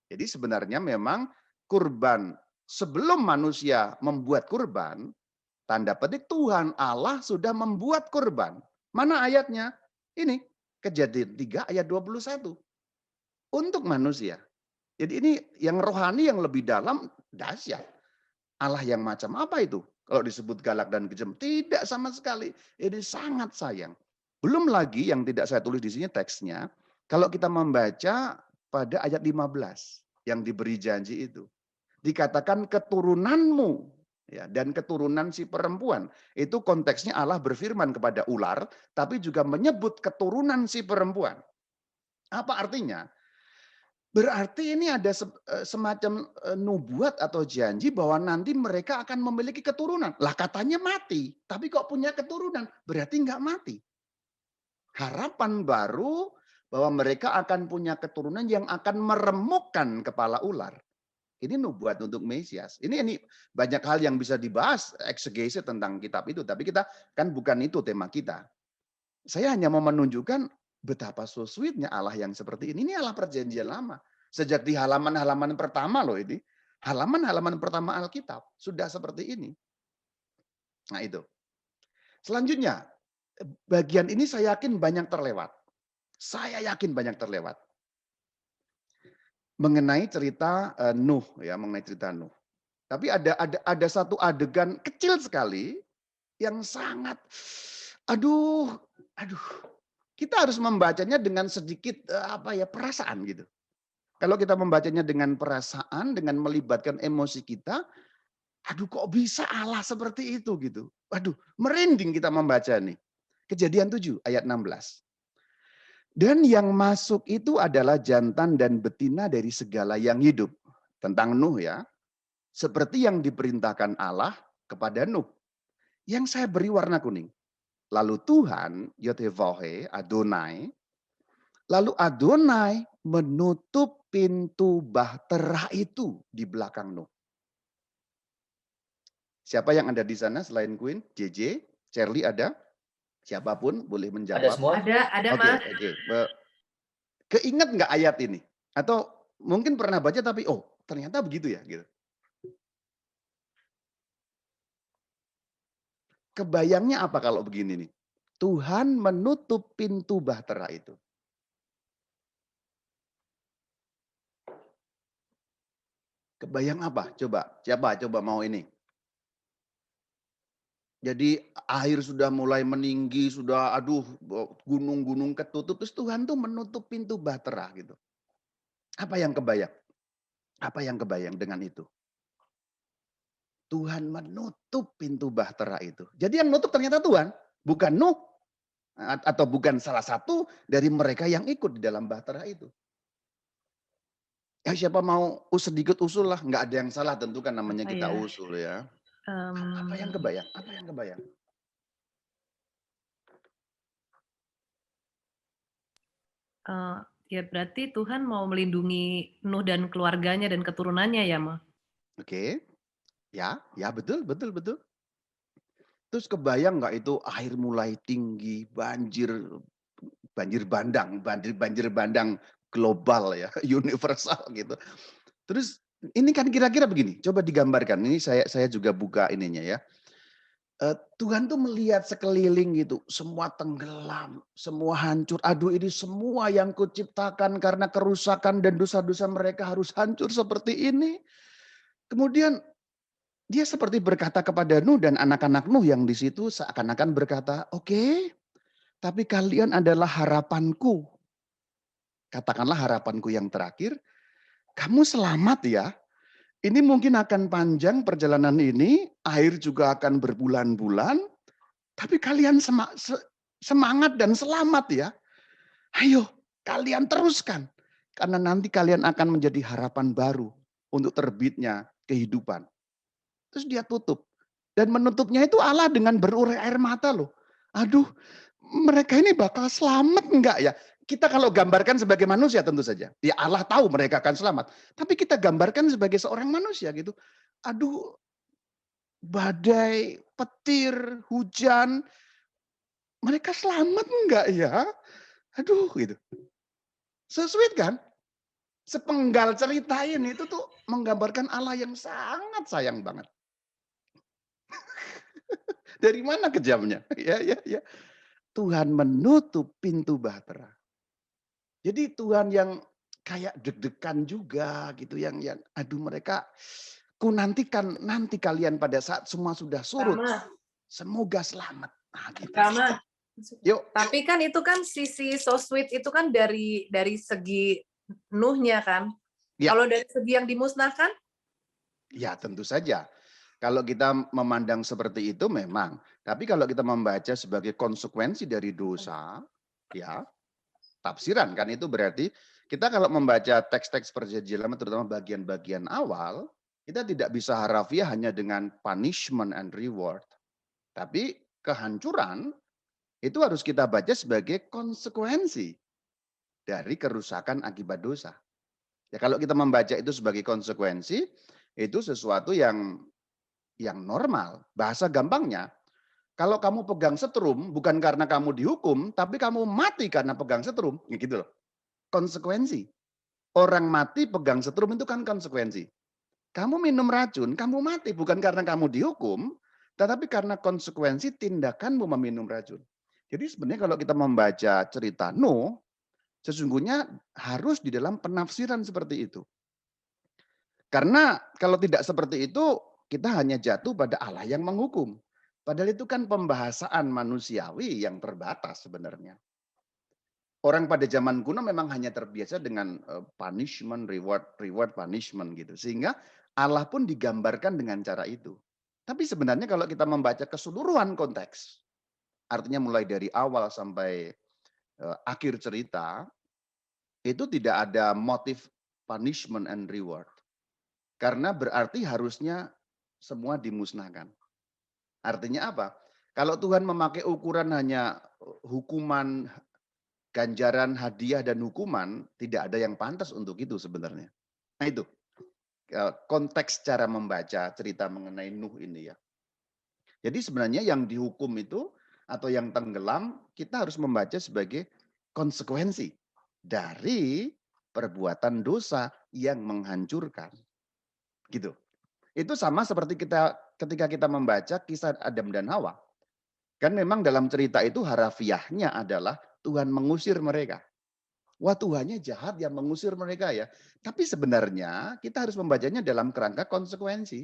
Jadi sebenarnya memang kurban, sebelum manusia membuat kurban, tanda petik Tuhan Allah sudah membuat kurban. Mana ayatnya? Ini, Kejadian 3 ayat 21. Untuk manusia. Jadi ini yang rohani yang lebih dalam dahsyat. Allah yang macam apa itu? Kalau disebut galak dan kejam, tidak sama sekali. Ini sangat sayang. Belum lagi yang tidak saya tulis di sini teksnya, kalau kita membaca pada ayat 15 yang diberi janji itu. Dikatakan keturunanmu ya, dan keturunan si perempuan. Itu konteksnya Allah berfirman kepada ular, tapi juga menyebut keturunan si perempuan. Apa artinya? Berarti ini ada semacam nubuat atau janji bahwa nanti mereka akan memiliki keturunan. Lah katanya mati, tapi kok punya keturunan? Berarti nggak mati. Harapan baru bahwa mereka akan punya keturunan yang akan meremukkan kepala ular. Ini nubuat untuk Mesias. Ini banyak hal yang bisa dibahas eksegese tentang kitab itu, tapi kita kan bukan itu tema kita. Saya hanya mau menunjukkan betapa so sweet-nya Allah yang seperti ini. Ini Allah perjanjian lama. Sejak di halaman-halaman pertama loh ini. Halaman-halaman pertama Alkitab. Sudah seperti ini. Nah itu. Selanjutnya, bagian ini saya yakin banyak terlewat. Saya yakin banyak terlewat. Mengenai cerita Nuh. Ya, mengenai cerita Nuh. Tapi ada satu adegan kecil sekali yang sangat, aduh, kita harus membacanya dengan sedikit perasaan gitu. Kalau kita membacanya dengan perasaan, dengan melibatkan emosi kita, aduh kok bisa Allah seperti itu gitu. Aduh, merinding kita membaca nih. Kejadian 7 ayat 16. Dan yang masuk itu adalah jantan dan betina dari segala yang hidup. Tentang Nuh ya. Seperti yang diperintahkan Allah kepada Nuh. Yang saya beri warna kuning. Lalu Tuhan, Yod-Heh-Vah-Heh, Adonai, lalu Adonai menutup pintu bahtera itu di belakang Nuh. Siapa yang ada di sana selain Queen? JJ, Charlie ada? Siapapun boleh menjawab. Ada semua? Ada Oke, Mas. oke. Keinget nggak ayat ini? Atau mungkin pernah baca tapi ternyata begitu ya gitu. Kebayangnya apa kalau begini nih? Tuhan menutup pintu bahtera itu. Kebayang apa? Coba, siapa coba mau ini? Jadi air sudah mulai meninggi, sudah gunung-gunung ketutup, terus Tuhan tuh menutup pintu bahtera gitu. Apa yang kebayang? Apa yang kebayang dengan itu? Tuhan menutup pintu bahtera itu. Jadi yang nutup ternyata Tuhan, bukan Nuh. Atau bukan salah satu dari mereka yang ikut di dalam bahtera itu. Ya siapa mau sedikit usul lah, nggak ada yang salah tentu kan namanya kita usul ya. Apa yang kebayang? Apa yang kebayang? Ya berarti Tuhan mau melindungi Nuh dan keluarganya dan keturunannya ya, Ma? Oke. Ya betul. Terus kebayang nggak itu air mulai tinggi, banjir bandang global ya, universal gitu. Terus ini kan kira-kira begini, coba digambarkan. Ini saya juga buka ininya ya. Tuhan tuh melihat sekeliling gitu, semua tenggelam, semua hancur. Aduh ini semua yang kuciptakan karena kerusakan dan dosa-dosa mereka harus hancur seperti ini. Kemudian dia seperti berkata kepada Nuh dan anak-anak Nuh yang di situ seakan-akan berkata, oke, tapi kalian adalah harapanku. Katakanlah harapanku yang terakhir, kamu selamat ya. Ini mungkin akan panjang perjalanan ini, air juga akan berbulan-bulan, tapi kalian semangat dan selamat ya. Ayo, kalian teruskan. Karena nanti kalian akan menjadi harapan baru untuk terbitnya kehidupan. Terus dia tutup. Dan menutupnya itu Allah dengan berurai air mata loh. Aduh, mereka ini bakal selamat enggak ya? Kita kalau gambarkan sebagai manusia tentu saja. Ya Allah tahu mereka akan selamat. Tapi kita gambarkan sebagai seorang manusia gitu. Aduh, badai, petir, hujan. Mereka selamat enggak ya? Aduh gitu. So sweet kan? Sepenggal cerita ini itu tuh menggambarkan Allah yang sangat sayang banget. Dari mana kejamnya? Ya. Tuhan menutup pintu bahtera. Jadi Tuhan yang kayak deg-degan juga gitu yang aduh mereka nantikan nanti kalian pada saat semua sudah surut Rama, semoga selamat. Nah, gitu. Rama. Yuk, Tapi kan itu kan sisi so sweet itu kan dari segi Nuhnya kan. Ya. Kalau dari segi yang dimusnahkan, ya tentu saja. Kalau kita memandang seperti itu memang. Tapi kalau kita membaca sebagai konsekuensi dari dosa, ya tafsiran kan itu berarti kita kalau membaca teks-teks perjanjian lama terutama bagian-bagian awal, kita tidak bisa harafiah hanya dengan punishment and reward. Tapi kehancuran itu harus kita baca sebagai konsekuensi dari kerusakan akibat dosa. Ya kalau kita membaca itu sebagai konsekuensi, itu sesuatu yang normal. Bahasa gampangnya, kalau kamu pegang setrum bukan karena kamu dihukum, tapi kamu mati karena pegang setrum, gitu loh. Konsekuensi. Orang mati pegang setrum itu kan konsekuensi. Kamu minum racun, kamu mati bukan karena kamu dihukum, tetapi karena konsekuensi tindakanmu meminum racun. Jadi sebenarnya kalau kita membaca cerita Nuh, sesungguhnya harus di dalam penafsiran seperti itu. Karena kalau tidak seperti itu, kita hanya jatuh pada Allah yang menghukum. Padahal itu kan pembahasaan manusiawi yang terbatas sebenarnya. Orang pada zaman kuno memang hanya terbiasa dengan punishment, reward, punishment gitu. Sehingga Allah pun digambarkan dengan cara itu. Tapi sebenarnya kalau kita membaca keseluruhan konteks, artinya mulai dari awal sampai akhir cerita, itu tidak ada motif punishment and reward. Karena berarti harusnya semua dimusnahkan. Artinya apa? Kalau Tuhan memakai ukuran hanya hukuman, ganjaran, hadiah, dan hukuman, tidak ada yang pantas untuk itu sebenarnya. Nah itu konteks cara membaca cerita mengenai Nuh ini ya. Jadi sebenarnya yang dihukum itu atau yang tenggelam, kita harus membaca sebagai konsekuensi dari perbuatan dosa yang menghancurkan. Gitu. Itu sama seperti ketika kita membaca kisah Adam dan Hawa. Kan memang dalam cerita itu harafiahnya adalah Tuhan mengusir mereka. Wah, Tuhannya jahat yang mengusir mereka ya. Tapi sebenarnya kita harus membacanya dalam kerangka konsekuensi.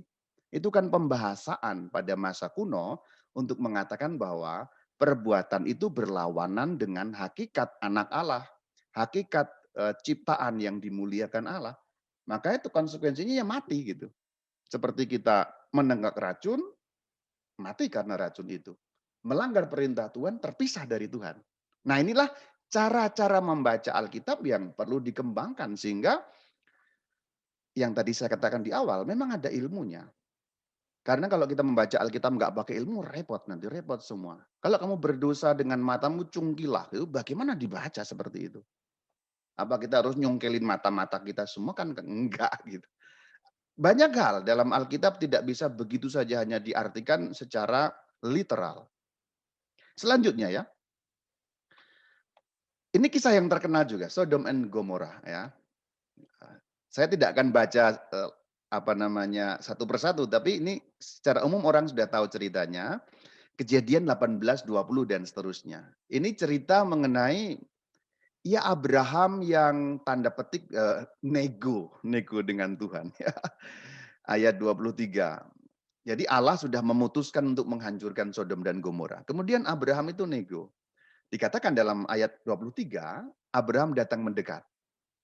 Itu kan pembahasaan pada masa kuno untuk mengatakan bahwa perbuatan itu berlawanan dengan hakikat anak Allah. Hakikat ciptaan yang dimuliakan Allah. Maka itu konsekuensinya ya mati gitu. Seperti kita menenggak racun, mati karena racun itu. Melanggar perintah Tuhan, terpisah dari Tuhan. Nah inilah cara-cara membaca Alkitab yang perlu dikembangkan. Sehingga yang tadi saya katakan di awal, memang ada ilmunya. Karena kalau kita membaca Alkitab nggak pakai ilmu, repot nanti, repot semua. Kalau kamu berdosa dengan matamu cungkilah, itu bagaimana dibaca seperti itu? Apa kita harus nyongkelin mata-mata kita semua? Kan enggak gitu. Banyak hal dalam Alkitab tidak bisa begitu saja hanya diartikan secara literal. Selanjutnya ya. Ini kisah yang terkenal juga, Sodom and Gomorrah ya. Saya tidak akan baca satu persatu, tapi ini secara umum orang sudah tahu ceritanya. Kejadian 18, 20 dan seterusnya. Ini cerita mengenai ya Abraham yang tanda petik nego dengan Tuhan. Ayat 23. Jadi Allah sudah memutuskan untuk menghancurkan Sodom dan Gomora. Kemudian Abraham itu nego. Dikatakan dalam ayat 23, Abraham datang mendekat.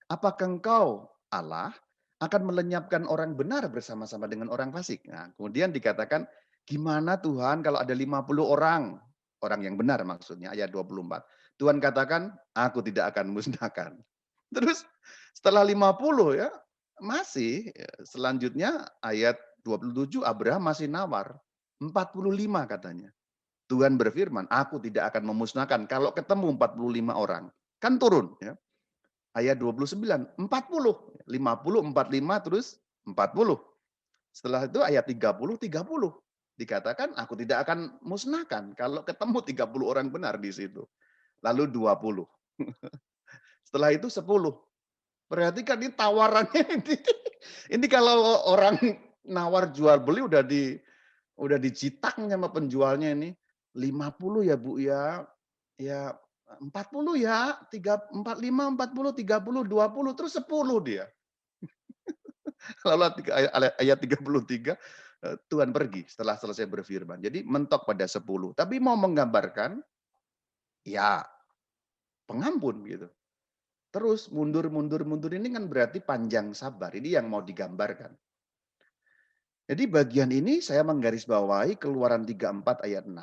Apakah engkau Allah akan melenyapkan orang benar bersama-sama dengan orang fasik? Nah, kemudian dikatakan, gimana Tuhan kalau ada 50 orang? Orang yang benar maksudnya, ayat 24. Tuhan katakan, aku tidak akan musnahkan. Terus setelah 50 ya, masih selanjutnya ayat 27 Abraham masih nawar. 45 katanya. Tuhan berfirman, aku tidak akan memusnahkan kalau ketemu 45 orang. Kan turun ya. Ayat 29, 40, 50, 45 terus 40. Setelah itu ayat 30, 30. Dikatakan aku tidak akan musnahkan kalau ketemu 30 orang benar di situ. Lalu 20. Setelah itu 10. Perhatikan ini tawarannya ini. Ini kalau orang nawar jual beli udah dicitang sama penjualnya ini. 50 ya Bu ya. Ya 40 ya, 45, 40, 30, 20, terus 10 dia. Lalu ayat 33, Tuhan pergi setelah selesai berfirman. Jadi mentok pada 10. Tapi mau menggambarkan, ya pengampun gitu. Terus mundur ini kan berarti panjang sabar. Ini yang mau digambarkan. Jadi bagian ini saya menggarisbawahi Keluaran 34 ayat 6.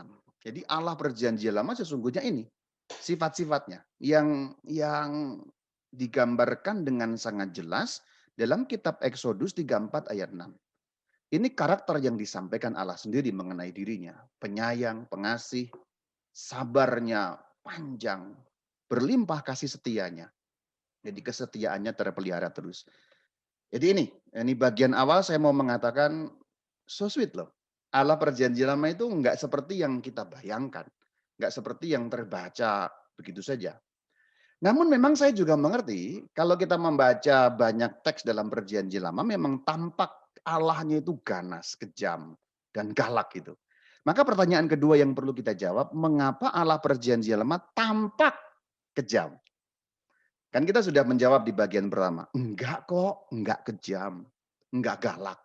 Jadi Allah perjanjian lama sesungguhnya ini. Sifat-sifatnya yang digambarkan dengan sangat jelas dalam kitab Exodus 34 ayat 6. Ini karakter yang disampaikan Allah sendiri mengenai dirinya. Penyayang, pengasih, sabarnya panjang, berlimpah kasih setianya. Jadi kesetiaannya terpelihara terus. Jadi ini bagian awal saya mau mengatakan so sweet loh. Allah perjanjian lama itu enggak seperti yang kita bayangkan. Enggak seperti yang terbaca begitu saja. Namun memang saya juga mengerti kalau kita membaca banyak teks dalam perjanjian lama memang tampak Allahnya itu ganas, kejam, dan galak gitu. Maka pertanyaan kedua yang perlu kita jawab, mengapa Allah perjanjian lama tampak kejam? Kan kita sudah menjawab di bagian pertama, enggak kok, enggak kejam, enggak galak.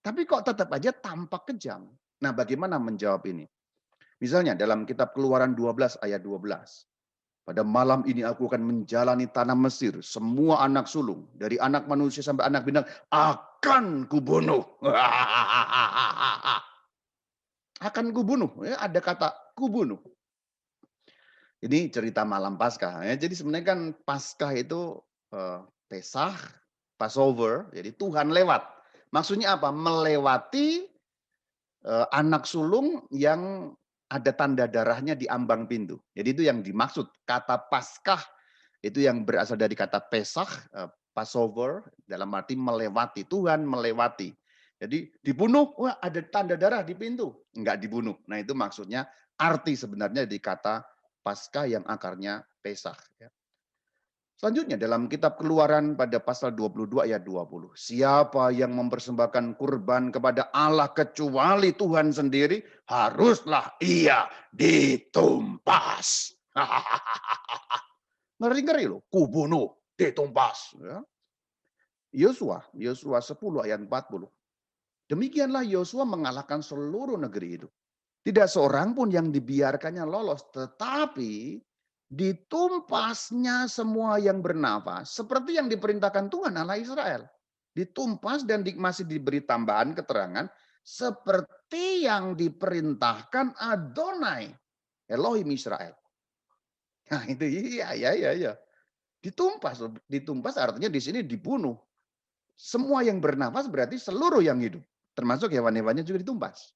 Tapi kok tetap aja tampak kejam. Nah bagaimana menjawab ini? Misalnya dalam kitab Keluaran 12 ayat 12. Pada malam ini aku akan menjalani tanah Mesir. Semua anak sulung, dari anak manusia sampai anak binatang, akan kubunuh. Akan kubunuh. Ya, ada kata kubunuh. Ini cerita malam Paskah. Ya. Jadi sebenarnya kan Paskah itu Pesah, Passover. Jadi Tuhan lewat. Maksudnya apa? Melewati anak sulung yang ada tanda darahnya di ambang pintu. Jadi itu yang dimaksud. Kata Paskah itu yang berasal dari kata Pesah, Passover, dalam arti melewati. Tuhan melewati. Jadi dibunuh, wah ada tanda darah di pintu. Enggak dibunuh. Nah itu maksudnya arti sebenarnya di kata Paskah yang akarnya Pesah. Selanjutnya dalam kitab Keluaran pada pasal 22 ayat 20. Siapa yang mempersembahkan kurban kepada Allah kecuali Tuhan sendiri, haruslah ia ditumpas. Ngeri-ngeri loh, kubunuh, ditumpas. Yosua 10 ayat 40. Demikianlah Yosua mengalahkan seluruh negeri itu. Tidak seorang pun yang dibiarkannya lolos, tetapi ditumpasnya semua yang bernafas, seperti yang diperintahkan Tuhan Allah Israel. Ditumpas dan masih diberi tambahan keterangan, seperti yang diperintahkan Adonai, Elohim Israel. Nah itu iya. Ditumpas artinya di sini dibunuh. Semua yang bernafas berarti seluruh yang hidup, termasuk hewan-hewannya juga ditumpas.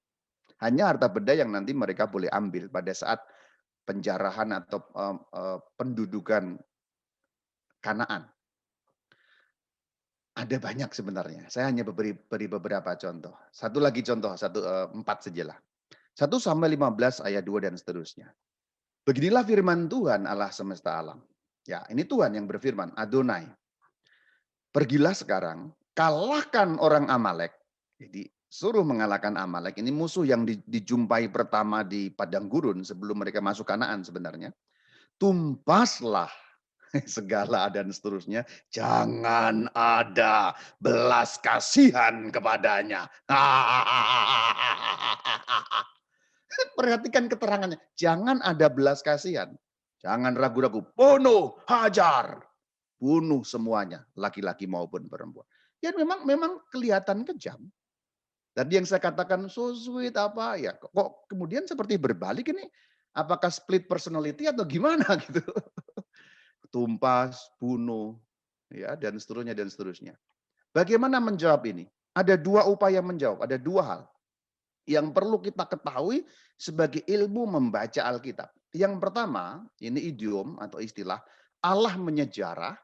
Hanya harta benda yang nanti mereka boleh ambil pada saat penjarahan atau pendudukan Kanaan. Ada banyak sebenarnya. Saya hanya beri beberapa contoh. Satu lagi contoh, 4 sajalah. 1 Samuel 15 ayat 2 dan seterusnya. Beginilah firman Tuhan Allah semesta alam. Ya, ini Tuhan yang berfirman, Adonai. Pergilah sekarang, kalahkan orang Amalek. Jadi suruh mengalahkan Amalek. Ini musuh yang dijumpai pertama di padang gurun sebelum mereka masuk Kanaan sebenarnya. Tumpaslah segala dan seterusnya. Jangan ada belas kasihan kepadanya. Perhatikan keterangannya. Jangan ada belas kasihan. Jangan ragu-ragu. Bunuh, hajar. Bunuh semuanya. Laki-laki maupun perempuan. Ya memang kelihatan kejam. Tadi yang saya katakan so sweet apa ya, kok kemudian seperti berbalik ini, apakah split personality atau gimana gitu. Tumpas, bunuh, ya dan seterusnya. Bagaimana menjawab ini? Ada 2 upaya menjawab, ada 2 hal yang perlu kita ketahui sebagai ilmu membaca Alkitab. Yang pertama, ini idiom atau istilah, Allah menyejarah.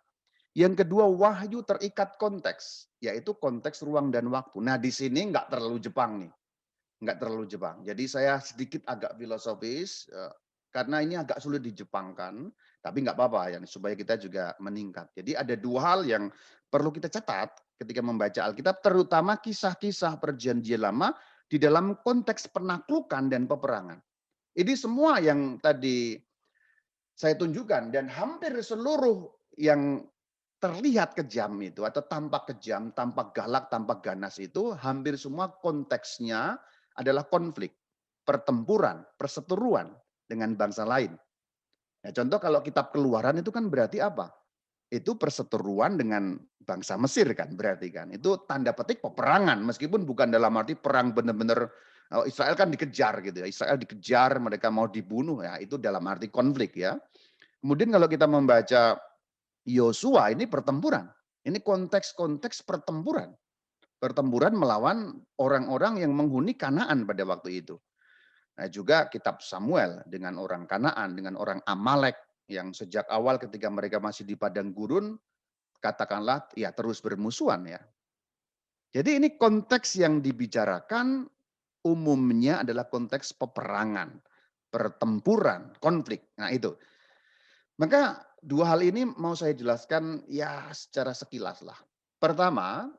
Yang kedua, wahyu terikat konteks, yaitu konteks ruang dan waktu. Nah, di sini nggak terlalu Jepang nih. Nggak terlalu Jepang. Jadi saya sedikit agak filosofis, karena ini agak sulit dijepangkan, tapi nggak apa-apa, ya, supaya kita juga meningkat. Jadi ada 2 hal yang perlu kita catat ketika membaca Alkitab, terutama kisah-kisah perjanjian lama di dalam konteks penaklukan dan peperangan. Ini semua yang tadi saya tunjukkan, dan hampir seluruh yang terlihat kejam itu atau tampak kejam, tampak galak, tampak ganas itu hampir semua konteksnya adalah konflik, pertempuran, perseteruan dengan bangsa lain. Nah, contoh kalau kitab Keluaran itu kan berarti apa? Itu perseteruan dengan bangsa Mesir kan berarti kan. Itu tanda petik peperangan meskipun bukan dalam arti perang benar-benar Israel kan dikejar gitu ya. Israel dikejar, mereka mau dibunuh ya, itu dalam arti konflik ya. Kemudian kalau kita membaca Yosua ini pertempuran. Ini konteks-konteks pertempuran. Pertempuran melawan orang-orang yang menghuni Kanaan pada waktu itu. Nah, juga kitab Samuel dengan orang Kanaan, dengan orang Amalek yang sejak awal ketika mereka masih di padang gurun, katakanlah ya terus bermusuhan ya. Jadi ini konteks yang dibicarakan umumnya adalah konteks peperangan, pertempuran, konflik. Nah itu. Maka dua hal ini mau saya jelaskan ya secara sekilas lah. Pertama,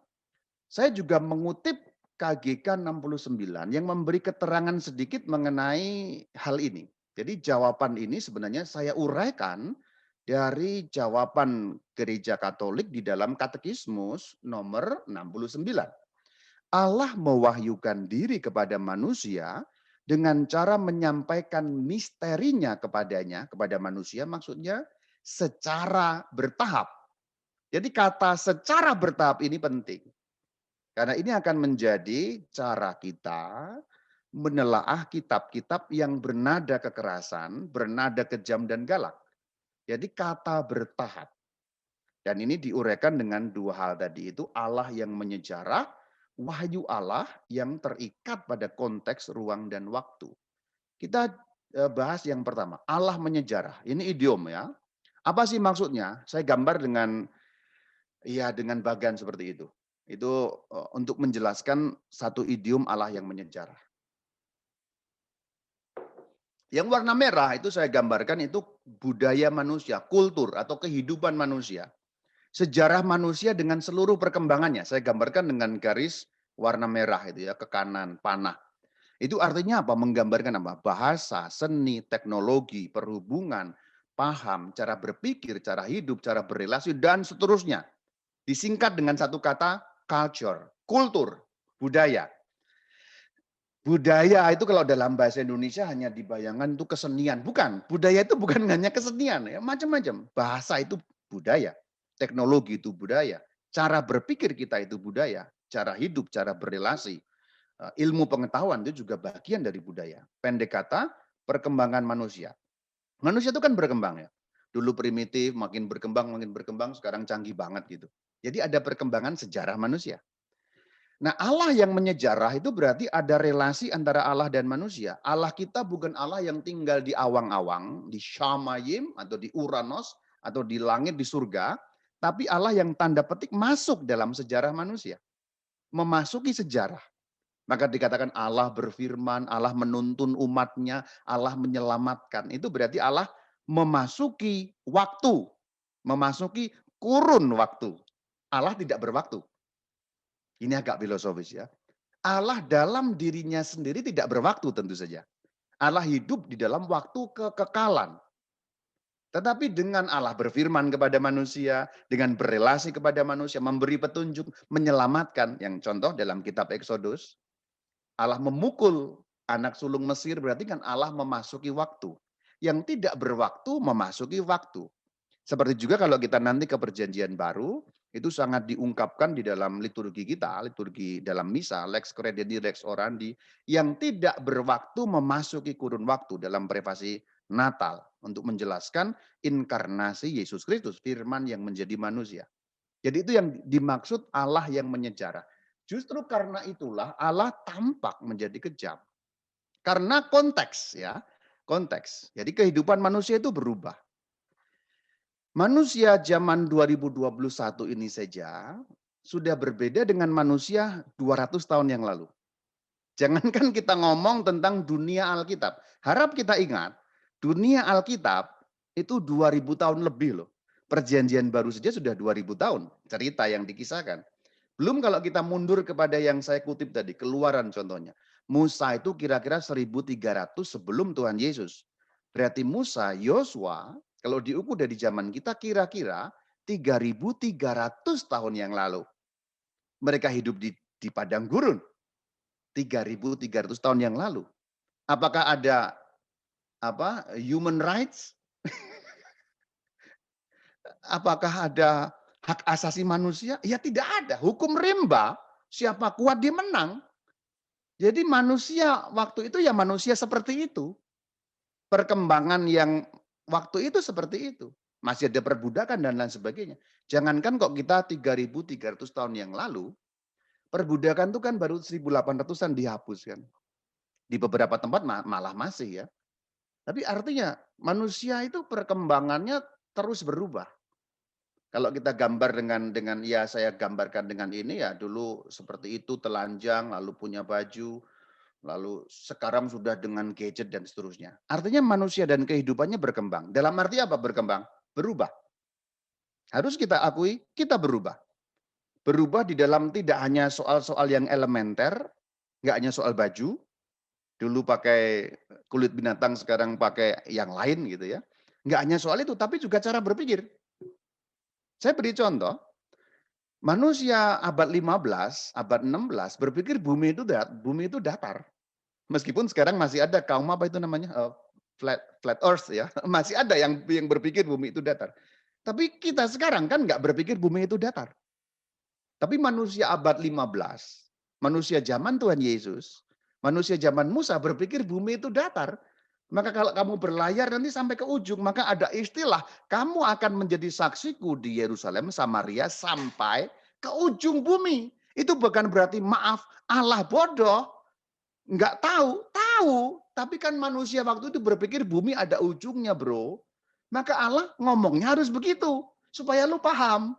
saya juga mengutip KGK 69 yang memberi keterangan sedikit mengenai hal ini. Jadi jawaban ini sebenarnya saya uraikan dari jawaban Gereja Katolik di dalam Katekismus nomor 69. Allah mewahyukan diri kepada manusia dengan cara menyampaikan misterinya kepadanya, kepada manusia maksudnya secara bertahap. Jadi kata secara bertahap ini penting. Karena ini akan menjadi cara kita menelaah kitab-kitab yang bernada kekerasan, bernada kejam dan galak. Jadi kata bertahap. Dan ini diuraikan dengan dua hal tadi itu, Allah yang menyejarah, wahyu Allah yang terikat pada konteks ruang dan waktu. Kita bahas yang pertama, Allah menyejarah. Ini idiom ya. Apa sih maksudnya? Saya gambar dengan bagan seperti itu. Itu untuk menjelaskan satu idiom Allah yang menyejarah. Yang warna merah itu saya gambarkan itu budaya manusia, kultur atau kehidupan manusia. Sejarah manusia dengan seluruh perkembangannya. Saya gambarkan dengan garis warna merah itu ya, ke kanan, panah. Itu artinya apa? Menggambarkan apa? Bahasa, seni, teknologi, perhubungan, paham, cara berpikir, cara hidup, cara berrelasi, dan seterusnya. Disingkat dengan satu kata, culture, kultur, budaya. Budaya itu kalau dalam bahasa Indonesia hanya dibayangkan itu kesenian. Bukan, budaya itu bukan hanya kesenian, ya, macam-macam. Bahasa itu budaya, teknologi itu budaya, cara berpikir kita itu budaya, cara hidup, cara berrelasi, ilmu pengetahuan itu juga bagian dari budaya. Pendek kata, perkembangan manusia. Manusia itu kan berkembang ya. Dulu primitif, makin berkembang, sekarang canggih banget gitu. Jadi ada perkembangan sejarah manusia. Nah, Allah yang menyejarah itu berarti ada relasi antara Allah dan manusia. Allah kita bukan Allah yang tinggal di awang-awang, di Shamayim atau di Uranos atau di langit di surga, tapi Allah yang tanda petik masuk dalam sejarah manusia. Memasuki sejarah. Maka dikatakan Allah berfirman, Allah menuntun umatnya, Allah menyelamatkan. Itu berarti Allah memasuki waktu, memasuki kurun waktu. Allah tidak berwaktu. Ini agak filosofis ya. Allah dalam dirinya sendiri tidak berwaktu tentu saja. Allah hidup di dalam waktu kekekalan. Tetapi dengan Allah berfirman kepada manusia, dengan berrelasi kepada manusia, memberi petunjuk, menyelamatkan. Yang contoh dalam kitab Exodus, Allah memukul anak sulung Mesir, berarti kan Allah memasuki waktu. Yang tidak berwaktu memasuki waktu. Seperti juga kalau kita nanti ke perjanjian baru, itu sangat diungkapkan di dalam liturgi kita, liturgi dalam misa, lex credidi, lex orandi, yang tidak berwaktu memasuki kurun waktu dalam privasi Natal untuk menjelaskan inkarnasi Yesus Kristus, firman yang menjadi manusia. Jadi itu yang dimaksud Allah yang menyejarah. Justru karena itulah Allah tampak menjadi kejam. Karena konteks ya, konteks. Jadi kehidupan manusia itu berubah. Manusia zaman 2021 ini saja sudah berbeda dengan manusia 200 tahun yang lalu. Jangankan kita ngomong tentang dunia Alkitab. Harap kita ingat, dunia Alkitab itu 2000 tahun lebih loh. Perjanjian baru saja sudah 2000 tahun. Cerita yang dikisahkan. Belum kalau kita mundur kepada yang saya kutip tadi, Keluaran contohnya. Musa itu kira-kira 1300 sebelum Tuhan Yesus. Berarti Musa, Yosua, Kalau diukur dari zaman kita kira-kira 3.300 tahun yang lalu. Mereka hidup di padang gurun. 3.300 tahun yang lalu. Apakah ada human rights? Apakah ada hak asasi manusia? Ya tidak ada. Hukum rimba, siapa kuat dia menang. Jadi manusia waktu itu ya manusia seperti itu. Perkembangan yang waktu itu seperti itu. Masih ada perbudakan dan lain sebagainya. Jangankan kok kita 3.300 tahun yang lalu, perbudakan itu kan baru 1800-an dihapus kan. Di beberapa tempat malah masih ya. Tapi artinya manusia itu perkembangannya terus berubah. Kalau kita gambar dengan ya saya gambarkan dengan ini ya dulu seperti itu telanjang lalu punya baju. Lalu sekarang sudah dengan gadget dan seterusnya. Artinya manusia dan kehidupannya berkembang. Dalam arti apa berkembang? Berubah. Harus kita akui, kita berubah. Berubah di dalam tidak hanya soal-soal yang elementer, nggak hanya soal baju. Dulu pakai kulit binatang, sekarang pakai yang lain gitu ya. Nggak hanya soal itu, tapi juga cara berpikir. Saya beri contoh. Manusia abad 15, abad 16 berpikir bumi itu datar. Meskipun sekarang masih ada kaum apa itu namanya flat earth ya, masih ada yang berpikir bumi itu datar. Tapi kita sekarang kan nggak berpikir bumi itu datar. Tapi manusia abad 15, manusia zaman Tuhan Yesus, manusia zaman Musa berpikir bumi itu datar. Maka kalau kamu berlayar nanti sampai ke ujung, maka ada istilah, kamu akan menjadi saksiku di Yerusalem, Samaria, sampai ke ujung bumi. Itu bukan berarti maaf, Allah bodoh. Enggak tahu, tapi kan manusia waktu itu berpikir bumi ada ujungnya bro. Maka Allah ngomongnya harus begitu, supaya lu paham.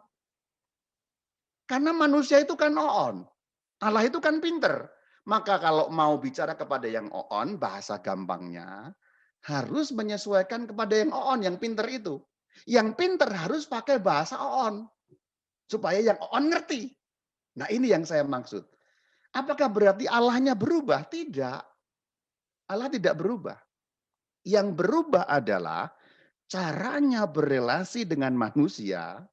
Karena manusia itu kan oon, Allah itu kan pinter. Maka kalau mau bicara kepada yang oon, bahasa gampangnya, harus menyesuaikan kepada yang oon, yang pinter itu. Yang pinter harus pakai bahasa oon, supaya yang oon ngerti. Nah ini yang saya maksud. Apakah berarti Allahnya berubah? Tidak. Allah tidak berubah. Yang berubah adalah caranya berelasi dengan manusia,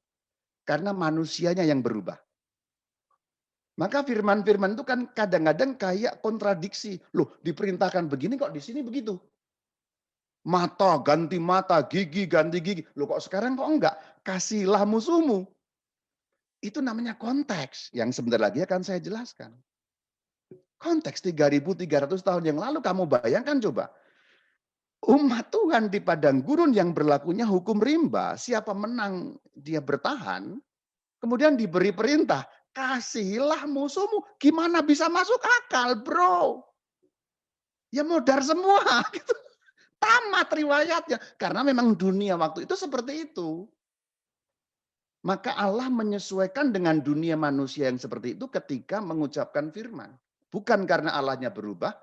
karena manusianya yang berubah. Maka firman-firman itu kan kadang-kadang kayak kontradiksi. Loh, diperintahkan begini kok di sini begitu. Mata ganti mata, gigi ganti gigi. Loh kok sekarang kok enggak? Kasihlah musuhmu. Itu namanya konteks yang sebentar lagi akan saya jelaskan. Konteks 3.300 tahun yang lalu kamu bayangkan coba. Umat Tuhan di padang gurun yang berlakunya hukum rimba, siapa menang dia bertahan, kemudian diberi perintah, kasihilah musuhmu. Gimana bisa masuk akal, bro? Ya modar semua. Gitu. Tamat riwayatnya. Karena memang dunia waktu itu seperti itu. Maka Allah menyesuaikan dengan dunia manusia yang seperti itu ketika mengucapkan firman. Bukan karena Allahnya berubah,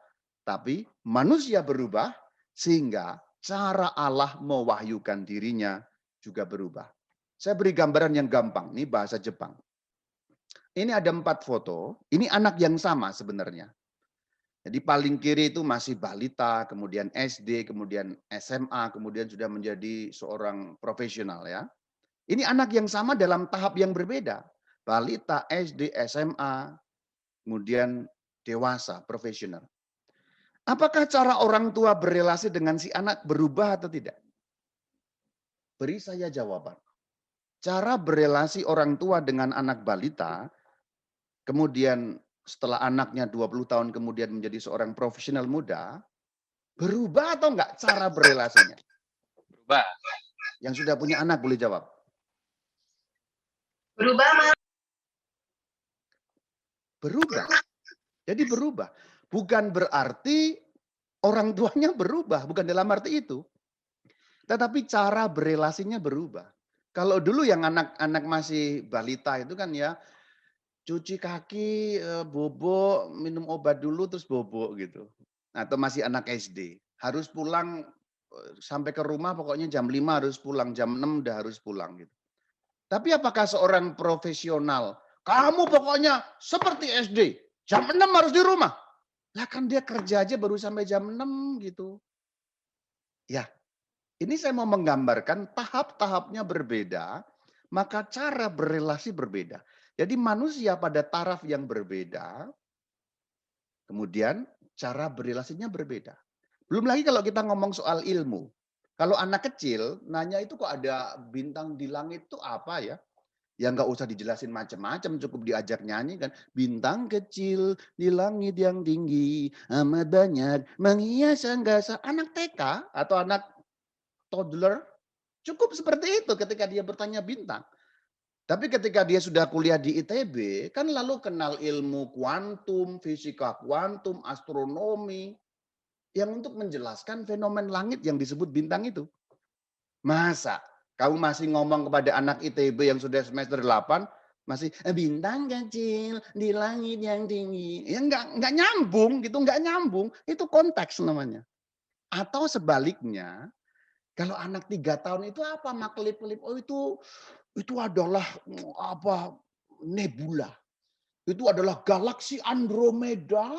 tapi manusia berubah sehingga cara Allah mewahyukan dirinya juga berubah. Saya beri gambaran yang gampang, ini bahasa Jepang. Ini ada 4 foto, ini anak yang sama sebenarnya. Jadi paling kiri itu masih balita, kemudian SD, kemudian SMA, kemudian sudah menjadi seorang profesional ya. Ini anak yang sama dalam tahap yang berbeda. Balita, SD, SMA, kemudian dewasa, profesional. Apakah cara orang tua berelasi dengan si anak berubah atau tidak? Beri saya jawaban. Cara berelasi orang tua dengan anak balita, kemudian setelah anaknya 20 tahun kemudian menjadi seorang profesional muda, berubah atau enggak cara berelasinya? Berubah. Yang sudah punya anak boleh jawab. Berubah, Mas. Berubah. Jadi berubah. Bukan berarti orang tuanya berubah, bukan dalam arti itu. Tetapi cara berelasinya berubah. Kalau dulu yang anak-anak masih balita itu kan ya, cuci kaki, bobo, minum obat dulu terus bobo gitu. Atau masih anak SD. Harus pulang sampai ke rumah pokoknya jam 5 harus pulang, jam 6 udah harus pulang gitu. Tapi apakah seorang profesional, kamu pokoknya seperti SD, jam 6 harus di rumah. Lah kan dia kerja aja baru sampai jam 6 gitu. Ya, Ini saya mau menggambarkan tahap-tahapnya berbeda, maka cara berelasi berbeda. Jadi manusia pada taraf yang berbeda, kemudian cara berelasinya berbeda. Belum lagi kalau kita ngomong soal ilmu. Kalau anak kecil nanya itu kok ada bintang di langit itu apa ya? Ya nggak usah dijelasin macam-macam, cukup diajak nyanyi kan. Bintang kecil di langit yang tinggi, amat banyak menghias angkasa. Anak TK atau anak toddler, cukup seperti itu ketika dia bertanya bintang. Tapi ketika dia sudah kuliah di ITB, kan lalu kenal ilmu kuantum, fisika kuantum, astronomi, yang untuk menjelaskan fenomen langit yang disebut bintang itu. Masa kamu masih ngomong kepada anak ITB yang sudah semester 8, masih bintang kecil di langit yang tinggi. Ya enggak nyambung gitu, enggak nyambung. Itu konteks namanya. Atau sebaliknya, kalau anak 3 tahun itu apa maklip-kelip? Oh itu adalah apa nebula. Itu adalah galaksi Andromeda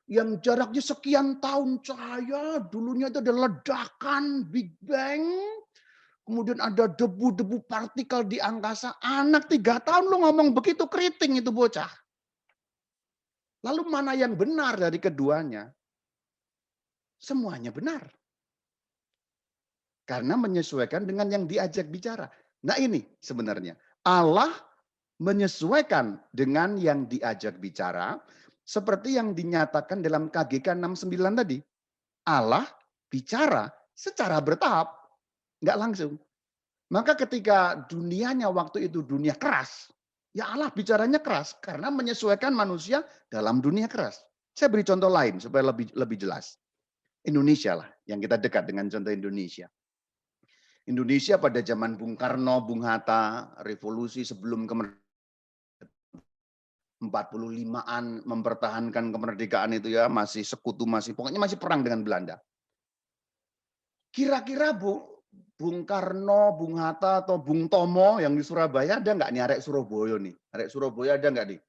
yang jaraknya sekian tahun cahaya. Dulunya itu ada ledakan Big Bang. Kemudian ada debu-debu partikel di angkasa. Anak 3 tahun lu ngomong begitu, keriting itu bocah. Lalu mana yang benar dari keduanya? Semuanya benar. Karena menyesuaikan dengan yang diajak bicara. Nah ini sebenarnya. Allah menyesuaikan dengan yang diajak bicara. Seperti yang dinyatakan dalam KGK 69 tadi. Allah bicara secara bertahap. Enggak langsung. Maka ketika dunianya waktu itu dunia keras. Ya Allah bicaranya keras. Karena menyesuaikan manusia dalam dunia keras. Saya beri contoh lain supaya lebih jelas. Indonesia lah yang kita dekat dengan contoh Indonesia. Indonesia pada zaman Bung Karno, Bung Hatta, revolusi sebelum kemerdekaan 45-an mempertahankan kemerdekaan itu ya, masih sekutu, pokoknya masih perang dengan Belanda. Kira-kira Bung Karno, Bung Hatta atau Bung Tomo yang di Surabaya ada nggak nih arek Surabaya nih? Arek Surabaya ada nggak nih?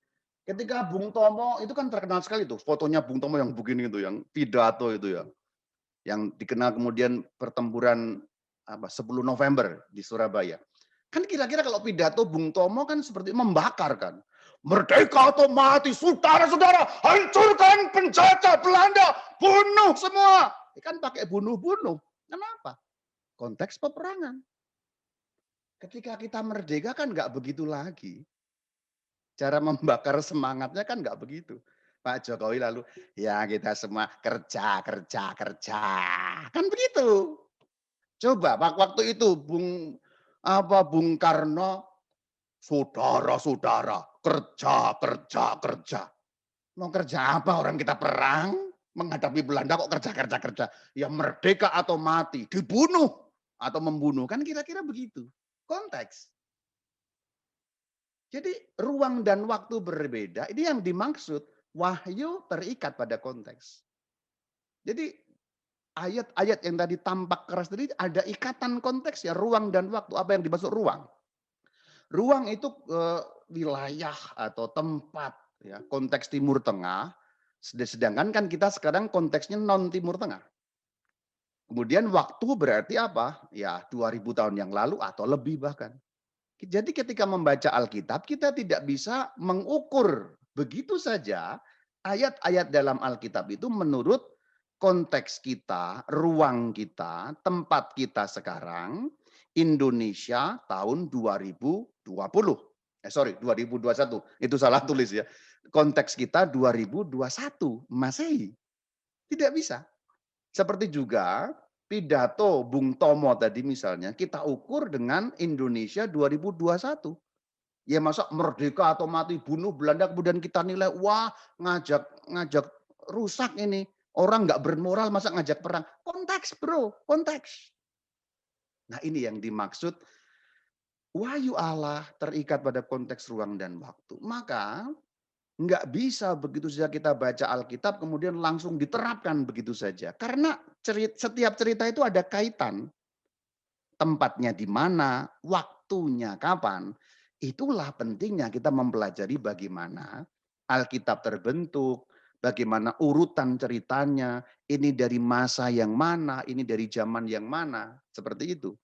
Ketika Bung Tomo itu kan terkenal sekali tuh fotonya Bung Tomo yang begini itu, yang pidato itu ya, yang dikenal kemudian pertempuran 10 November di Surabaya. Kan kira-kira kalau pidato Bung Tomo kan seperti membakar kan. Merdeka atau mati, saudara-saudara, hancurkan penjajah Belanda, bunuh semua. Kan pakai bunuh-bunuh. Kenapa? Konteks peperangan. Ketika kita merdeka kan nggak begitu lagi. Cara membakar semangatnya kan nggak begitu. Pak Jokowi lalu, ya kita semua kerja. Kan begitu. Coba waktu itu Bung Karno, saudara-saudara, kerja. Mau kerja apa orang kita perang? Menghadapi Belanda kok kerja. Ya merdeka atau mati, dibunuh atau membunuh. Kan kira-kira begitu. Konteks. Jadi ruang dan waktu berbeda. Ini yang dimaksud wahyu terikat pada konteks. Jadi ayat-ayat yang tadi tampak keras tadi ada ikatan konteks ya, ruang dan waktu. Apa yang dimaksud ruang? Ruang itu wilayah atau tempat ya, konteks Timur Tengah. Sedangkan kan kita sekarang konteksnya non Timur Tengah. Kemudian waktu berarti apa? Ya 2000 tahun yang lalu atau lebih bahkan. Jadi ketika membaca Alkitab kita tidak bisa mengukur begitu saja ayat-ayat dalam Alkitab itu menurut konteks kita, ruang kita, tempat kita sekarang, Indonesia tahun 2021. Itu salah tulis ya. Konteks kita 2021, Masehi. Tidak bisa. Seperti juga pidato Bung Tomo tadi misalnya, kita ukur dengan Indonesia 2021. Ya masa merdeka atau mati, bunuh Belanda, kemudian kita nilai, wah ngajak rusak ini. Orang nggak bermoral masa ngajak perang. Konteks bro, konteks. Nah ini yang dimaksud wahyu Allah terikat pada konteks ruang dan waktu. Maka nggak bisa begitu saja kita baca Alkitab kemudian langsung diterapkan begitu saja. Karena setiap cerita itu ada kaitan. Tempatnya di mana, waktunya kapan. Itulah pentingnya kita mempelajari bagaimana Alkitab terbentuk, bagaimana urutan ceritanya, ini dari masa yang mana, ini dari zaman yang mana, seperti itu.